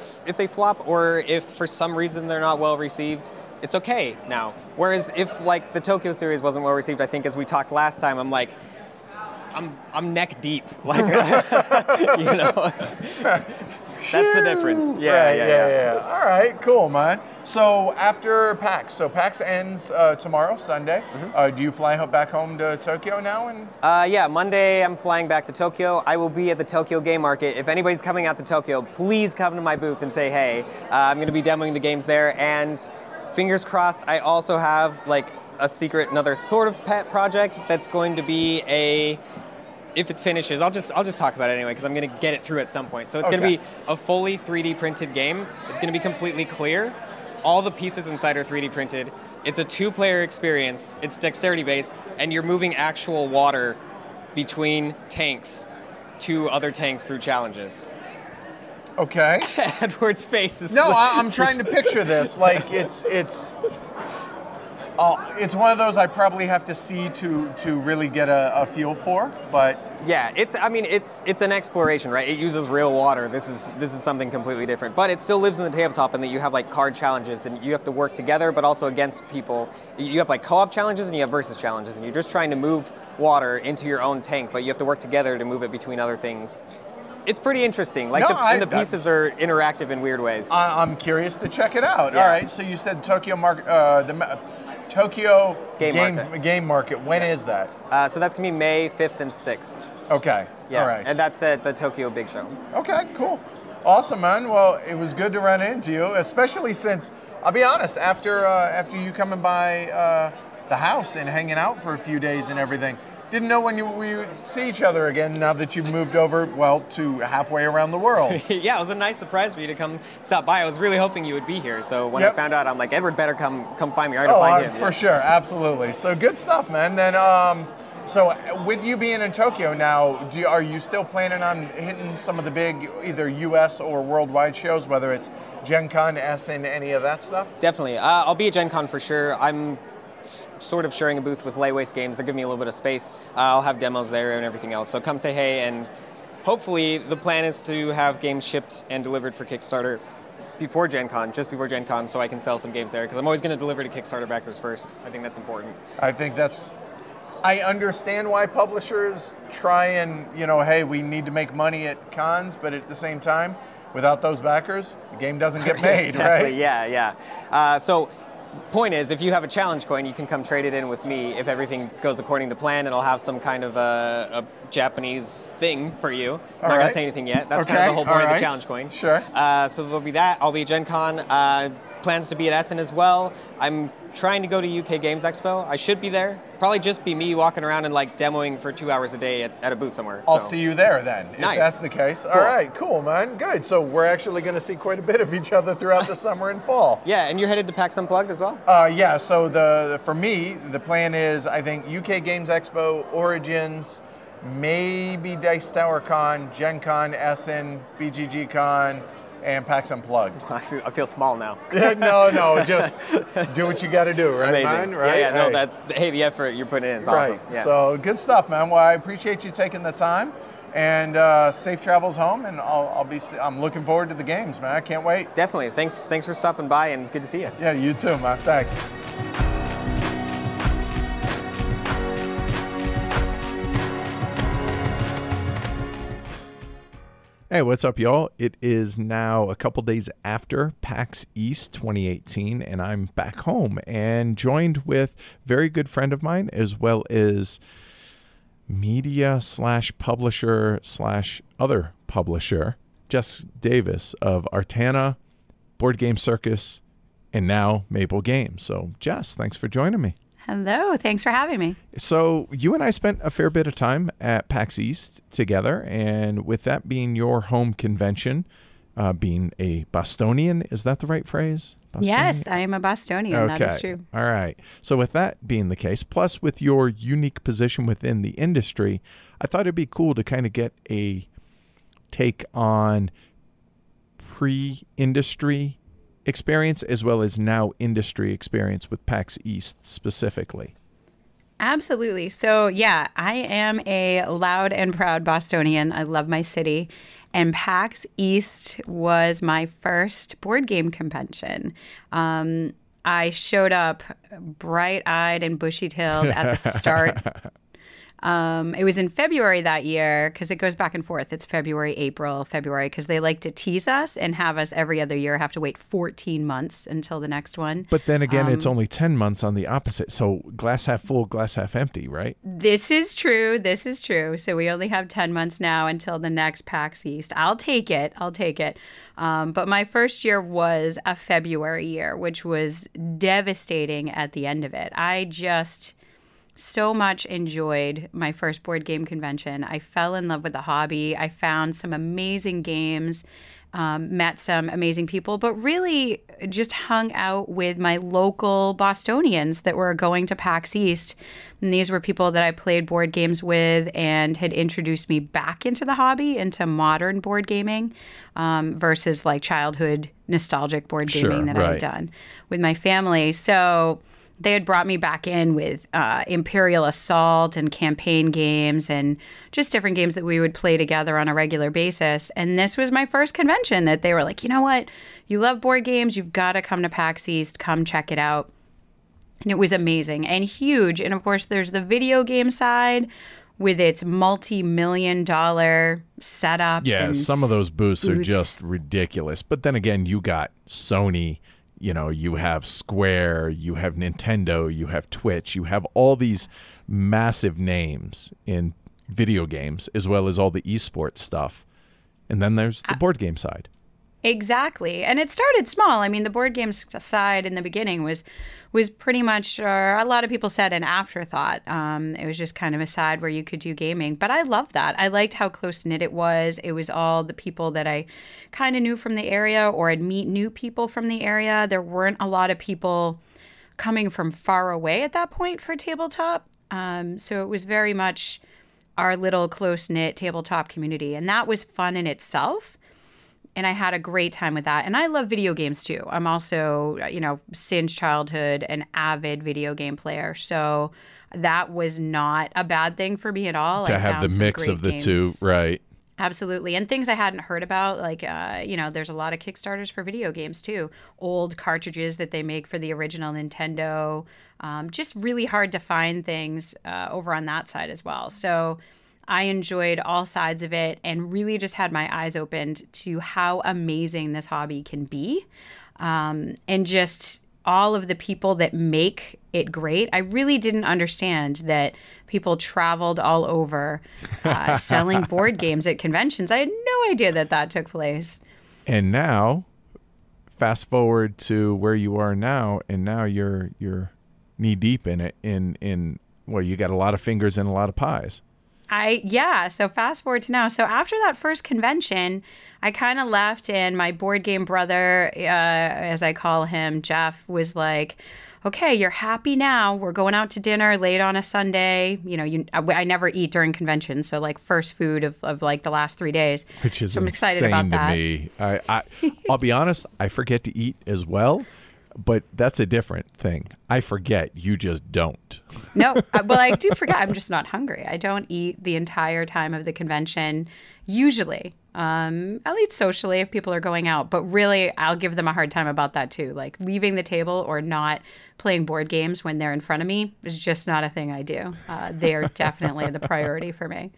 flop, or if for some reason they're not well received, it's okay now. Whereas if like the Tokyo series wasn't well received, I think as we talked last time, I'm like, I'm neck deep, like, you know. That's the difference. Yeah. All right, cool, man. So after PAX, PAX ends tomorrow, Sunday. Do you fly back home to Tokyo now? Yeah, Monday I'm flying back to Tokyo. I will be at the Tokyo Game Market. If anybody's coming out to Tokyo, please come to my booth and say hey. I'm going to be demoing the games there, and fingers crossed, I also have like a secret, another sort of pet project that's going to be if it finishes, I'll just talk about it anyway, because I'm going to get it through at some point. So it's going to be a fully 3D printed game. It's going to be completely clear. All the pieces inside are 3D printed. It's a 2-player experience. It's dexterity based, and you're moving actual water between tanks to other tanks through challenges. Okay. Edward's face is... No, I'm trying to picture this. Like, it's one of those I probably have to see to really get a feel for, but... Yeah, it's an exploration, right? It uses real water. This is something completely different, but it still lives in the tabletop in that you have like card challenges and you have to work together, but also against people. You have like co-op challenges and you have versus challenges, and you're just trying to move water into your own tank, but you have to work together to move it between other things. It's pretty interesting. Like the pieces are interactive in weird ways. I'm curious to check it out. Yeah. All right, so you said Tokyo Market, Tokyo Game Market. When is that? So that's going to be May 5th and 6th. Okay. Yeah. All right. And that's at the Tokyo Big Show. Okay, cool. Awesome, man. Well, it was good to run into you, especially since, I'll be honest, after you coming by the house and hanging out for a few days and everything, didn't know when we would see each other again now that you've moved over, well, to halfway around the world. Yeah, it was a nice surprise for you to come stop by. I was really hoping you would be here. So when I found out, I'm like, Edward better come find me. I gotta find him. For sure, absolutely. So good stuff, man. Then, so with you being in Tokyo now, are you still planning on hitting some of the big either U.S. or worldwide shows, whether it's Gen Con, Essen, any of that stuff? Definitely. I'll be at Gen Con for sure. I'm sort of sharing a booth with Laywaste Games. They're giving me a little bit of space. I'll have demos there and everything else. So come say hey, and hopefully the plan is to have games shipped and delivered for Kickstarter before Gen Con, just before Gen Con, so I can sell some games there, because I'm always going to deliver to Kickstarter backers first. I think that's important. I understand why publishers try and, hey, we need to make money at cons, but at the same time, without those backers, the game doesn't get made, exactly, right? Yeah. So point is, if you have a challenge coin, you can come trade it in with me if everything goes according to plan, and I'll have some kind of a Japanese thing for you. I'm not going to say anything yet. That's kind of the whole point of the challenge coin. Sure. So there'll be that. I'll be at Gen Con. Plans to be at Essen as well. I'm trying to go to UK Games Expo. I should be there. Probably just be me walking around and like demoing for 2 hours a day at a booth somewhere. I'll see you there then, if that's the case. Cool. All right, cool, man. Good. So we're actually going to see quite a bit of each other throughout the summer and fall. Yeah, and you're headed to PAX Unplugged as well? Yeah, so for me, the plan is, I think, UK Games Expo, Origins, maybe Dice Tower Con, Gen Con, Essen, BGG Con, and PAX Unplugged. I feel small now. No, just do what you got to do, right, Amazing. man? Right? Yeah, no, that's, the effort you're putting in is awesome. Yeah. So good stuff, man. Well, I appreciate you taking the time, and safe travels home, and I'm looking forward to the games, man. I can't wait. Definitely. Thanks for stopping by, and it's good to see you. Yeah, you too, man. Thanks. Hey, what's up, y'all? It is now a couple days after PAX East 2018, and I'm back home and joined with a very good friend of mine, as well as media/publisher/other publisher, Jess Davis of Artana, Board Game Circus, and now Maple Games. So, Jess, thanks for joining me. Hello, thanks for having me. So you and I spent a fair bit of time at PAX East together, and with that being your home convention, being a Bostonian, is that the right phrase? Bostonian? Yes, I am a Bostonian. Okay. That is true. All right. So with that being the case, plus with your unique position within the industry, I thought it'd be cool to kind of get a take on pre-industry experience as well as now industry experience with PAX East specifically. Absolutely. So yeah, I am a loud and proud Bostonian. I love my city. And PAX East was my first board game convention. I showed up bright-eyed and bushy-tailed at the start. It was in February that year, because it goes back and forth. It's February, April, February, because they like to tease us and have us every other year have to wait 14 months until the next one. But then again, it's only 10 months on the opposite. So glass half full, glass half empty, right? This is true. This is true. So we only have 10 months now until the next PAX East. I'll take it. But my first year was a February year, which was devastating at the end of it. I just so much enjoyed my first board game convention. I fell in love with the hobby. I found some amazing games, met some amazing people, but really just hung out with my local Bostonians that were going to PAX East. And these were people that I played board games with and had introduced me back into the hobby, into modern board gaming, versus like childhood nostalgic board gaming that I had done with my family. So they had brought me back in with Imperial Assault and campaign games and just different games that we would play together on a regular basis. And this was my first convention that they were like, you know what? You love board games. You've got to come to PAX East. Come check it out. And it was amazing and huge. And of course, there's the video game side with its multi-million-dollar setups. Yeah, some of those booths are just ridiculous. But then again, you got Sony, you have Square, you have Nintendo, you have Twitch, you have all these massive names in video games, as well as all the esports stuff. And then there's the board game side. Exactly. And it started small. I mean, the board games side in the beginning was pretty much, a lot of people said, an afterthought. It was just kind of a side where you could do gaming. But I loved that. I liked how close-knit it was. It was all the people that I kind of knew from the area, or I'd meet new people from the area. There weren't a lot of people coming from far away at that point for tabletop. So it was very much our little close-knit tabletop community. And that was fun in itself. And I had a great time with that. And I love video games too. I'm also, since childhood, an avid video game player. So that was not a bad thing for me at all. To have the mix of the two, right. Absolutely. And things I hadn't heard about, like, there's a lot of Kickstarters for video games too. Old cartridges that they make for the original Nintendo. Just really hard to find things over on that side as well. So I enjoyed all sides of it and really just had my eyes opened to how amazing this hobby can be. And just all of the people that make it great. I really didn't understand that people traveled all over selling board games at conventions. I had no idea that took place. And now, fast forward to where you are now, and now you're knee deep in it. Well, you got a lot of fingers in a lot of pies. So fast forward to now. So after that first convention, I kind of left, and my board game brother, as I call him, Jeff, was like, okay, you're happy now. We're going out to dinner late on a Sunday. I never eat during conventions, so like first food of like the last 3 days. Which is so I'm excited about that. To me. I'll be honest, I forget to eat as well. But that's a different thing. I forget. You just don't. No, well, I do forget. I'm just not hungry. I don't eat the entire time of the convention, usually. I'll eat socially if people are going out. But really, I'll give them a hard time about that, too. Like leaving the table or not playing board games when they're in front of me is just not a thing I do. They are definitely the priority for me.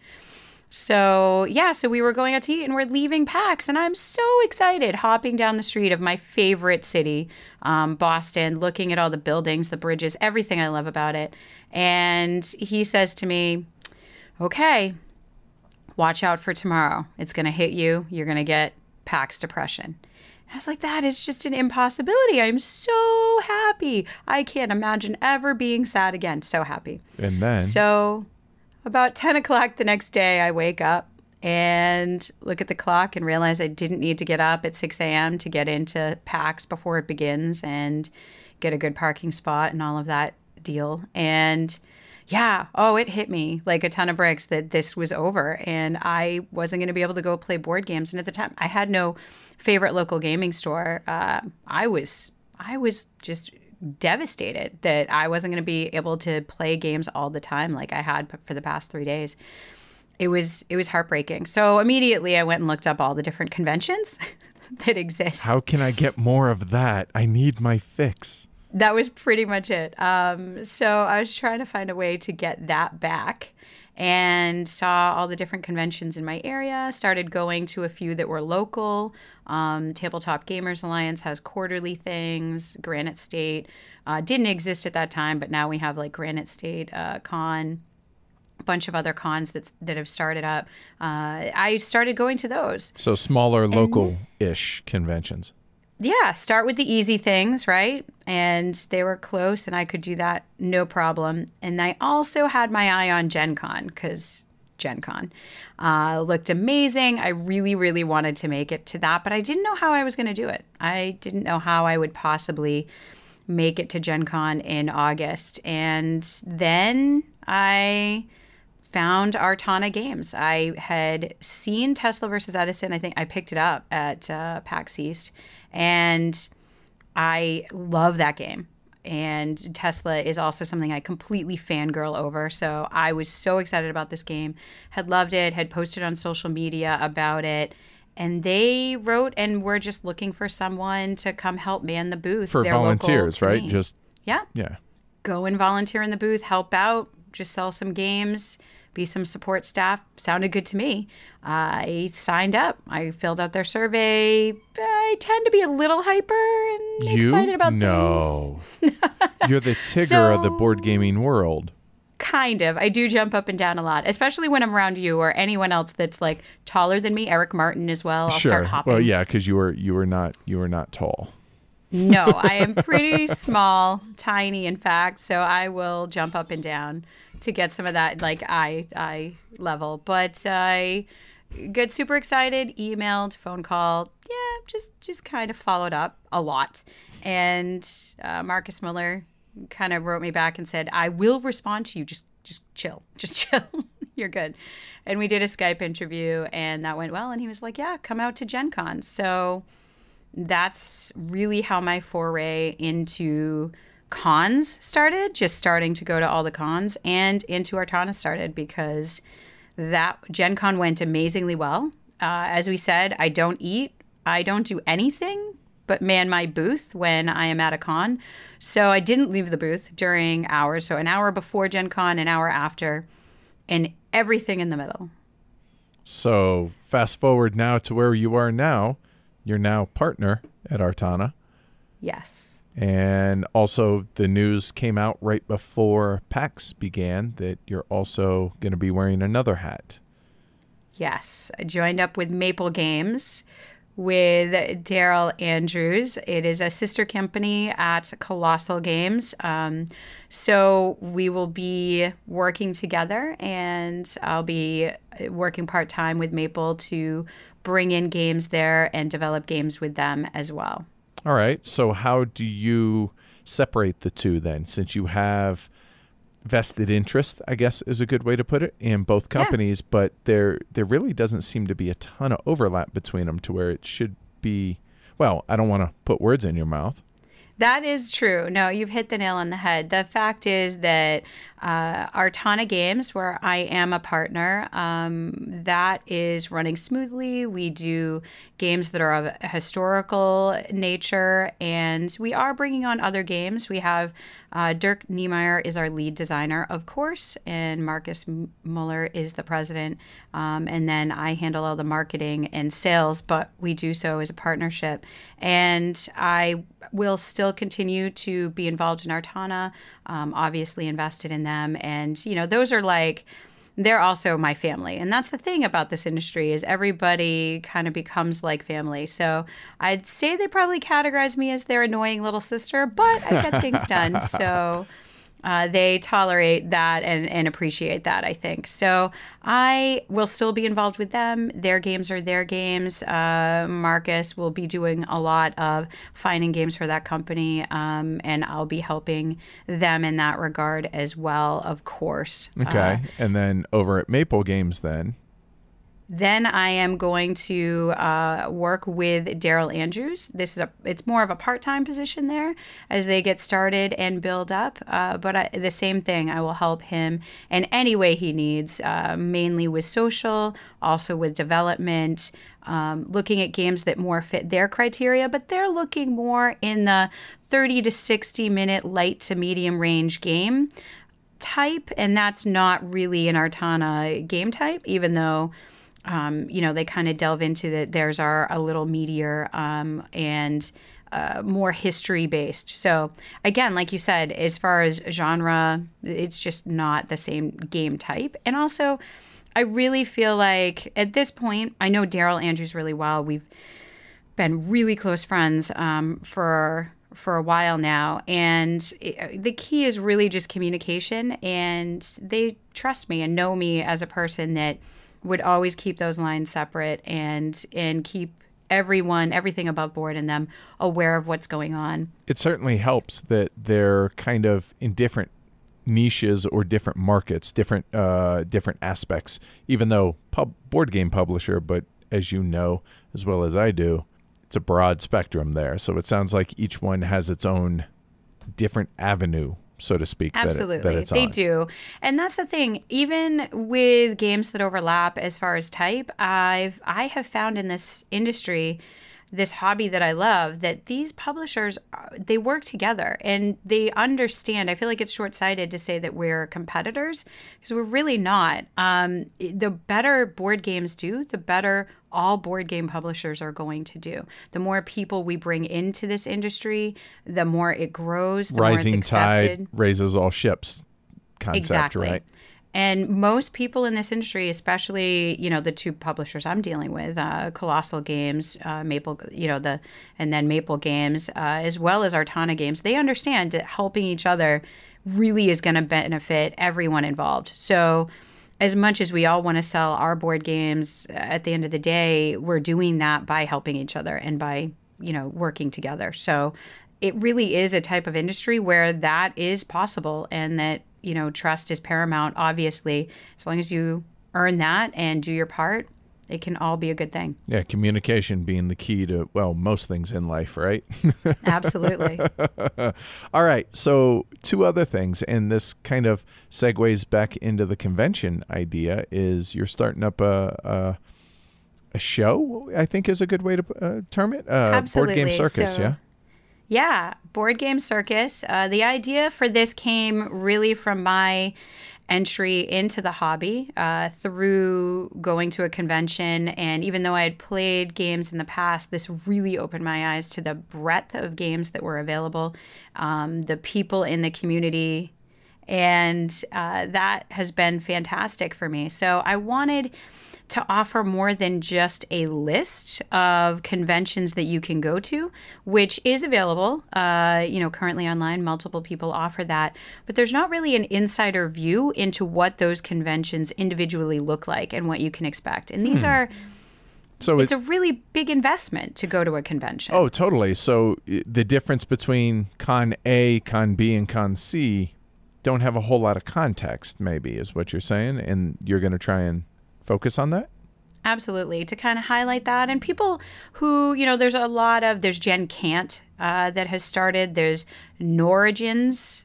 So we were going out to eat, and we're leaving PAX, and I'm so excited, hopping down the street of my favorite city, Boston, looking at all the buildings, the bridges, everything I love about it. And he says to me, okay, watch out for tomorrow. It's going to hit you. You're going to get PAX depression. And I was like, that is just an impossibility. I'm so happy. I can't imagine ever being sad again. So happy. And then... So... about 10 o'clock the next day, I wake up and look at the clock and realize I didn't need to get up at 6 a.m. to get into PAX before it begins and get a good parking spot and all of that deal. And it hit me like a ton of bricks that this was over and I wasn't going to be able to go play board games. And at the time, I had no favorite local gaming store. I was just devastated that I wasn't going to be able to play games all the time like I had for the past 3 days. It was heartbreaking. So immediately I went and looked up all the different conventions that exist. How can I get more of that? I need my fix. That was pretty much it. So I was trying to find a way to get that back and saw all the different conventions in my area, started going to a few that were local. Tabletop Gamers Alliance has quarterly things. Granite State didn't exist at that time, but now we have like Granite State Con, a bunch of other cons that have started up. I started going to those. So smaller, local-ish conventions. Yeah, start with the easy things, right? And they were close, and I could do that no problem. And I also had my eye on Gen Con, because Gen Con looked amazing. I really, really wanted to make it to that, but I didn't know how I was going to do it. I didn't know how I would possibly make it to Gen Con in August. And then I found Artana Games. I had seen Tesla versus Edison. I think I picked it up at PAX East. And I love that game. And Tesla is also something I completely fangirl over. So I was so excited about this game, had loved it, had posted on social media about it. And they wrote and were just looking for someone to come help man the booth. For volunteers, right? Yeah. Go and volunteer in the booth, help out, just sell some games, be some support staff sounded good to me. I signed up. I filled out their survey. I tend to be a little hyper and excited about things. You're the Tigger of the board gaming world. Kind of. I do jump up and down a lot, especially when I'm around you or anyone else that's like taller than me. Eric Martin as well. I'll start hopping. Well, yeah, because you were not tall. No, I am pretty small, tiny, in fact. So I will jump up and down to get some of that like eye level. But I get super excited. Emailed, phone call. Yeah, just kind of followed up a lot. And Marcus Muller kind of wrote me back and said, I will respond to you. Just chill. Just chill. You're good. And we did a Skype interview and that went well. And he was like, yeah, come out to Gen Con. So that's really how my foray into cons started, just starting to go to all the cons, and into Artana started because that Gen Con went amazingly well. As we said, I don't eat. I don't do anything but man my booth when I am at a con. So I didn't leave the booth during hours. So an hour before Gen Con, an hour after, and everything in the middle. So fast forward now to where you are now. You're now partner at Artana. Yes. And also the news came out right before PAX began that you're also going to be wearing another hat. Yes. I joined up with Maple Games with Daryl Andrews. It is a sister company at Colossal Games. So we will be working together, and I'll be working part-time with Maple to bring in games there and develop games with them as well. All right. So how do you separate the two then, since you have vested interest, I guess is a good way to put it, in both companies, but there really doesn't seem to be a ton of overlap between them to where it should be. Well, I don't want to put words in your mouth. That is true. No, you've hit the nail on the head. The fact is that Artana Games, where I am a partner, that is running smoothly. We do games that are of a historical nature, and we are bringing on other games. We have Dirk Niemeyer is our lead designer, of course, and Marcus Muller is the president. And then I handle all the marketing and sales, but we do so as a partnership. And I will still continue to be involved in Artana, obviously invested in them. And, you know, those are like, they're also my family. And that's the thing about this industry is everybody kind of becomes like family. So I'd say they probably categorize me as their annoying little sister, but I get things done. So they tolerate that and appreciate that, I think. So I will still be involved with them. Their games are their games. Marcus will be doing a lot of finding games for that company, and I'll be helping them in that regard as well, of course. Okay. And then over at Maple Games then I am going to work with Daryl Andrews. It's more of a part-time position there as they get started and build up. But the same thing, I will help him in any way he needs, mainly with social, also with development, looking at games that more fit their criteria. But they're looking more in the 30 to 60 minute light to medium range game type, and that's not really an Artana game type, even though they kind of delve into that. Theirs are a little meatier and more history based. So again, like you said, as far as genre, it's just not the same game type. And also, I really feel like at this point, I know Daryl Andrews really well. We've been really close friends for a while now, and the key is really just communication. And they trust me and know me as a person that would always keep those lines separate and keep everything above board and them aware of what's going on. It certainly helps that they're kind of in different niches or different markets, different aspects, even though board game publisher, but as you know, as well as I do, it's a broad spectrum there. So it sounds like each one has its own different avenue, so to speak. Absolutely. that it's they on. do. And that's the thing. Even with games that overlap as far as type, I have found in this industry this hobby that I love, that these publishers, they work together and they understand. I feel like it's short-sighted to say that we're competitors, because we're really not. The better board games do, the better all board game publishers are going to do. The more people we bring into this industry, the more it grows, the Rising more it's accepted. tide raises all ships concept, exactly. Right? And most people in this industry, especially, the two publishers I'm dealing with, Colossal Games, Maple, and then Maple Games, as well as Artana Games, they understand that helping each other really is going to benefit everyone involved. So as much as we all want to sell our board games, at the end of the day, we're doing that by helping each other and by, working together. So it really is a type of industry where that is possible, and that, trust is paramount. Obviously, as long as you earn that and do your part, it can all be a good thing. Yeah, communication being the key to, most things in life, right? Absolutely. All right, so two other things, and this kind of segues back into the convention idea, is you're starting up a show, I think is a good way to term it. Absolutely. Board Game Circus, yeah? Yeah, Board Game Circus. The idea for this came really from my entry into the hobby through going to a convention. And even though I had played games in the past, this really opened my eyes to the breadth of games that were available, the people in the community, and that has been fantastic for me. So I wanted to offer more than just a list of conventions that you can go to, which is available, currently online. Multiple people offer that, but there's not really an insider view into what those conventions individually look like and what you can expect. And these are, so it's a really big investment to go to a convention. Oh, totally. So the difference between Con A, Con B, and Con C don't have a whole lot of context, maybe, is what you're saying, and you're going to try and focus on that? Absolutely, to kind of highlight that. And people who, there's Gen Can't that has started. There's Norigins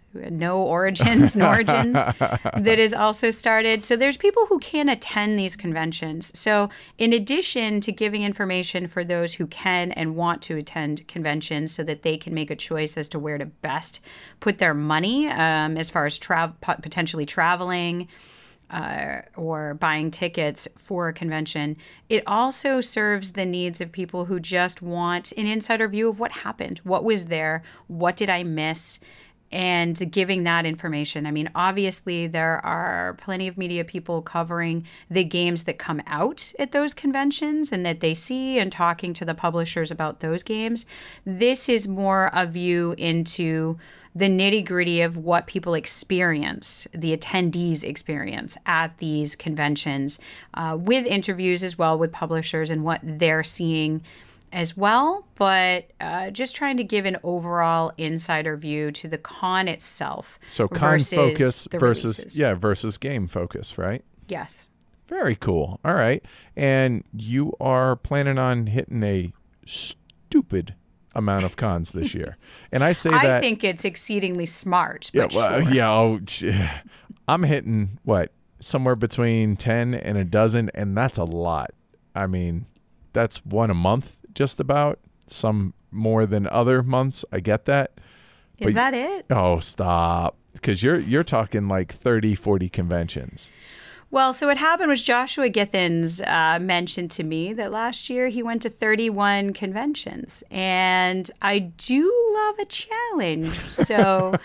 that has also started. So there's people who can attend these conventions. So in addition to giving information for those who can and want to attend conventions so that they can make a choice as to where to best put their money as far as potentially traveling, or buying tickets for a convention, it also serves the needs of people who just want an insider view of what happened, what was there, what did I miss, and giving that information. I mean, obviously, there are plenty of media people covering the games that come out at those conventions and that they see, and talking to the publishers about those games. This is more a view into the nitty-gritty of what people experience, the attendees experience at these conventions, with interviews as well with publishers and what they're seeing as well, but just trying to give an overall insider view to the con itself. So con focus versus game focus, right? Yes. Very cool. All right. And you are planning on hitting a stupid amount of cons this year. And I say that I think it's exceedingly smart. Yeah, sure. I'm hitting somewhere between 10 and a dozen, and that's a lot. I mean, that's one a month, just about. Some more than other months. I get that. Is that it? Oh, stop. Because you're talking like 30, 40 conventions. Well, so what happened was Joshua Githens mentioned to me that last year he went to 31 conventions, and I do love a challenge. So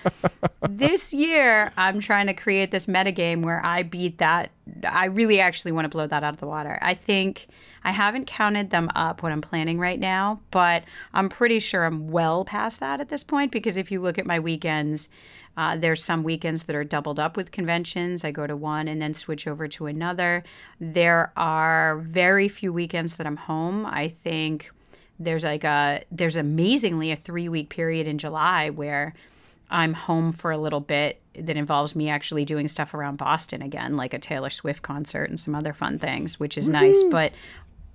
this year I'm trying to create this metagame where I beat that. I really actually want to blow that out of the water. I think I haven't counted them up, what I'm planning right now, but I'm pretty sure I'm well past that at this point, because if you look at my weekends, there's some weekends that are doubled up with conventions. I go to one and then switch over to another. There are very few weekends that I'm home. I think there's amazingly a 3-week period in July where I'm home for a little bit that involves me actually doing stuff around Boston again, like a Taylor Swift concert and some other fun things, which is nice. But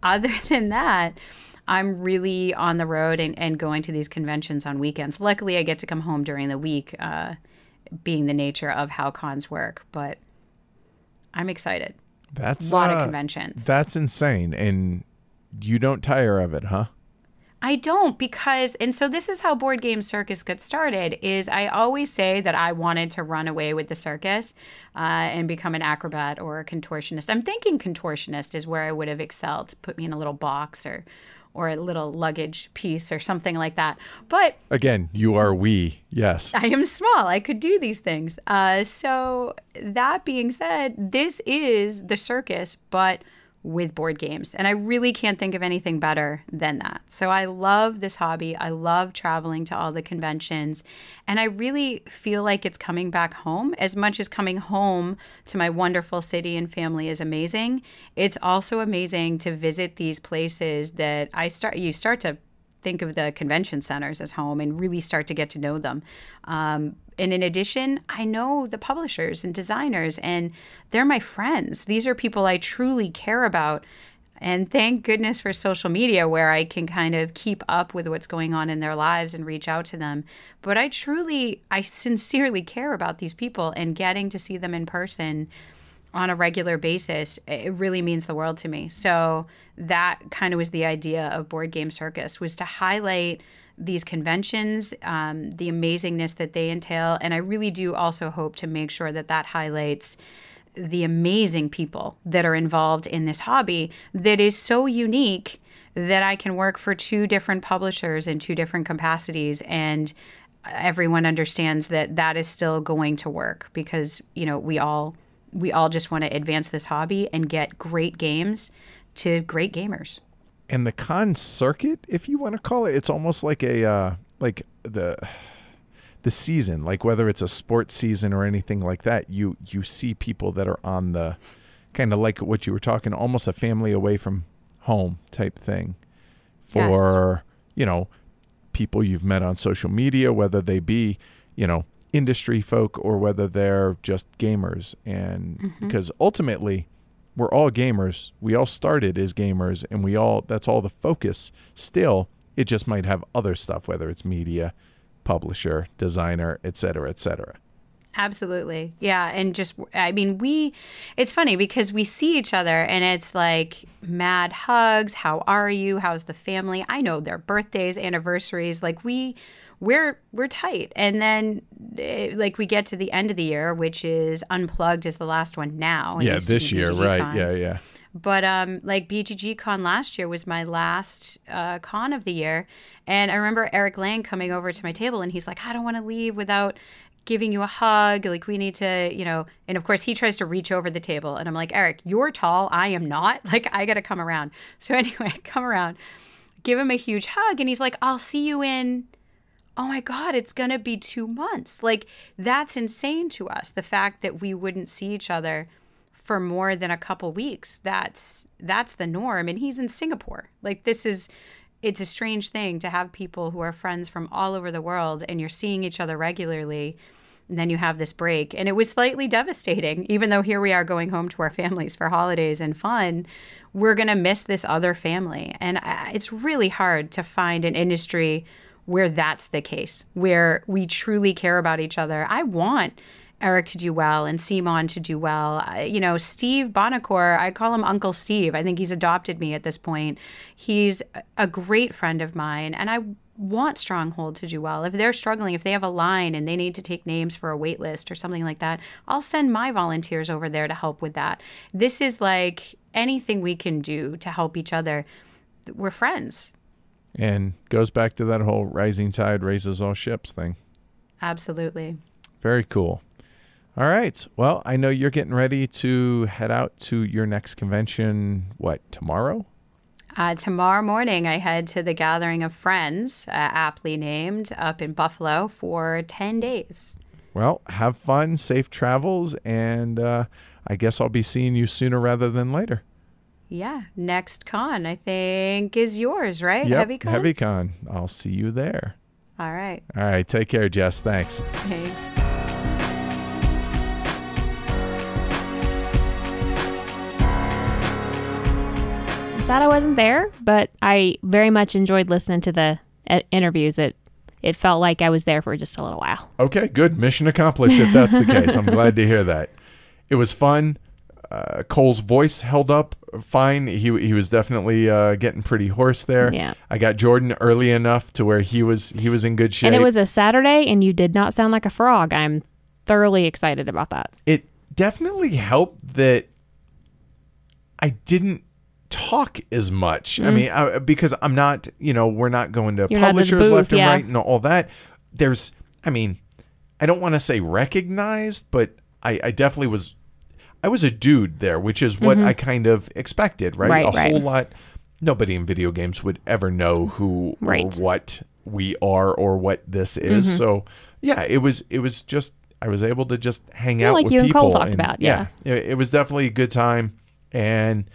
other than that, I'm really on the road and going to these conventions on weekends. Luckily, I get to come home during the week, being the nature of how cons work. But I'm excited. That's a lot of conventions. That's insane. And you don't tire of it, huh? I don't, because, and so this is how Board Game Circus got started, is I always say that I wanted to run away with the circus and become an acrobat or a contortionist. I'm thinking contortionist is where I would have excelled. Put me in a little box or a little luggage piece or something like that. But again, you are we, yes. I am small. I could do these things. So that being said, this is the circus, but with board games. And I really can't think of anything better than that. So I love this hobby. I love traveling to all the conventions. And I really feel like it's coming back home. As much as coming home to my wonderful city and family is amazing, it's also amazing to visit these places that you start to think of the convention centers as home and really start to get to know them. And in addition, I know the publishers and designers, and they're my friends. These are people I truly care about. And thank goodness for social media, where I can kind of keep up with what's going on in their lives and reach out to them. But I sincerely care about these people, and getting to see them in person on a regular basis, it really means the world to me. So that kind of was the idea of Board Game Circus, was to highlight these conventions, the amazingness that they entail. And I really do also hope to make sure that highlights the amazing people that are involved in this hobby that is so unique that I can work for 2 different publishers in 2 different capacities. And everyone understands that is still going to work, because, we all just want to advance this hobby and get great games to great gamers. And the con circuit, if you want to call it, it's almost like the season, like whether it's a sports season or anything like that, you see people that are on the kind of like what you were talking, almost a family away from home type thing for, people you've met on social media, whether they be, industry folk or whether they're just gamers. And because ultimately we're all gamers, we all started as gamers, and that's all the focus still. It just might have other stuff, whether it's media, publisher, designer, et cetera, et cetera. Absolutely. Yeah. And it's funny because we see each other and it's like mad hugs. How are you? How's the family? I know their birthdays, anniversaries. Like we're tight. And then we get to the end of the year, which is Unplugged is the last one now. Yeah, this year. Right. Con. Yeah. But BGG Con last year was my last con of the year. And I remember Eric Lang coming over to my table and he's like, I don't want to leave without giving you a hug. Like, we need to, and of course he tries to reach over the table. And I'm like, Eric, you're tall. I am not. Like, I got to come around. So anyway, I come around, give him a huge hug. And he's like, I'll see you in, oh my God, it's going to be 2 months. Like, that's insane to us. The fact that we wouldn't see each other for more than a couple weeks, that's the norm. And he's in Singapore. Like, it's a strange thing to have people who are friends from all over the world and you're seeing each other regularly, and then you have this break. And it was slightly devastating. Even though here we are going home to our families for holidays and fun, we're going to miss this other family. And it's really hard to find an industry where that's the case, where we truly care about each other. I want Eric to do well and Simon to do well. Steve Bonacore, I call him Uncle Steve. I think he's adopted me at this point. He's a great friend of mine, and I want Stronghold to do well. If they're struggling, if they have a line and they need to take names for a wait list or something like that, I'll send my volunteers over there to help with that. This is like anything we can do to help each other. We're friends. And goes back to that whole rising tide raises all ships thing. Absolutely. Very cool. All right. Well, I know you're getting ready to head out to your next convention, tomorrow? Tomorrow morning, I head to the Gathering of Friends, aptly named, up in Buffalo for 10 days. Well, have fun, safe travels, and I guess I'll be seeing you sooner rather than later. Yeah. Next con, I think, is yours, right? Yep, Heavy Con? Heavy Con. I'll see you there. All right. All right. Take care, Jess. Thanks. Thanks. Sad I wasn't there, but I very much enjoyed listening to the interviews. It felt like I was there for just a little while. Okay, good. Mission accomplished if that's the case. I'm glad to hear that. It was fun. Cole's voice held up fine. He was definitely getting pretty hoarse there. Yeah. I got Jordan early enough to where he was in good shape. And it was a Saturday, and you did not sound like a frog. I'm thoroughly excited about that. It definitely helped that I didn't talk as much. I mean, because I'm not, we're not going to publishers left and right and all that. I don't want to say recognized, but I definitely was. I was a dude there, which is what I kind of expected, right? A whole lot. Nobody in video games would ever know who or what we are or what this is. So yeah, it was just, I was able to just hang out like with you people. And Cole talked about, it was definitely a good time and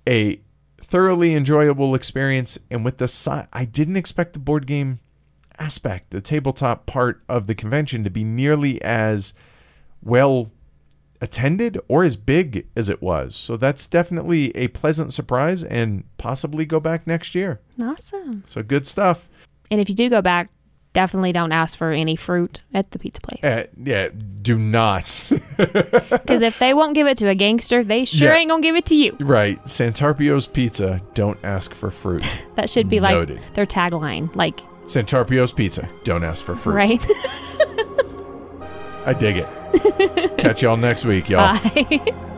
a thoroughly enjoyable experience. And with the I didn't expect the board game aspect, the tabletop part of the convention, to be nearly as well attended or as big as it was. So that's definitely a pleasant surprise, and possibly go back next year. Awesome. So good stuff. And if you do go back, definitely don't ask for any fruit at the pizza place. Yeah, do not. Because if they won't give it to a gangster, they sure ain't gonna give it to you. Right. Santarpio's Pizza, don't ask for fruit. That should be Noted. like their tagline. Like Santarpio's Pizza, don't ask for fruit. Right. I dig it. Catch y'all next week, y'all. Bye.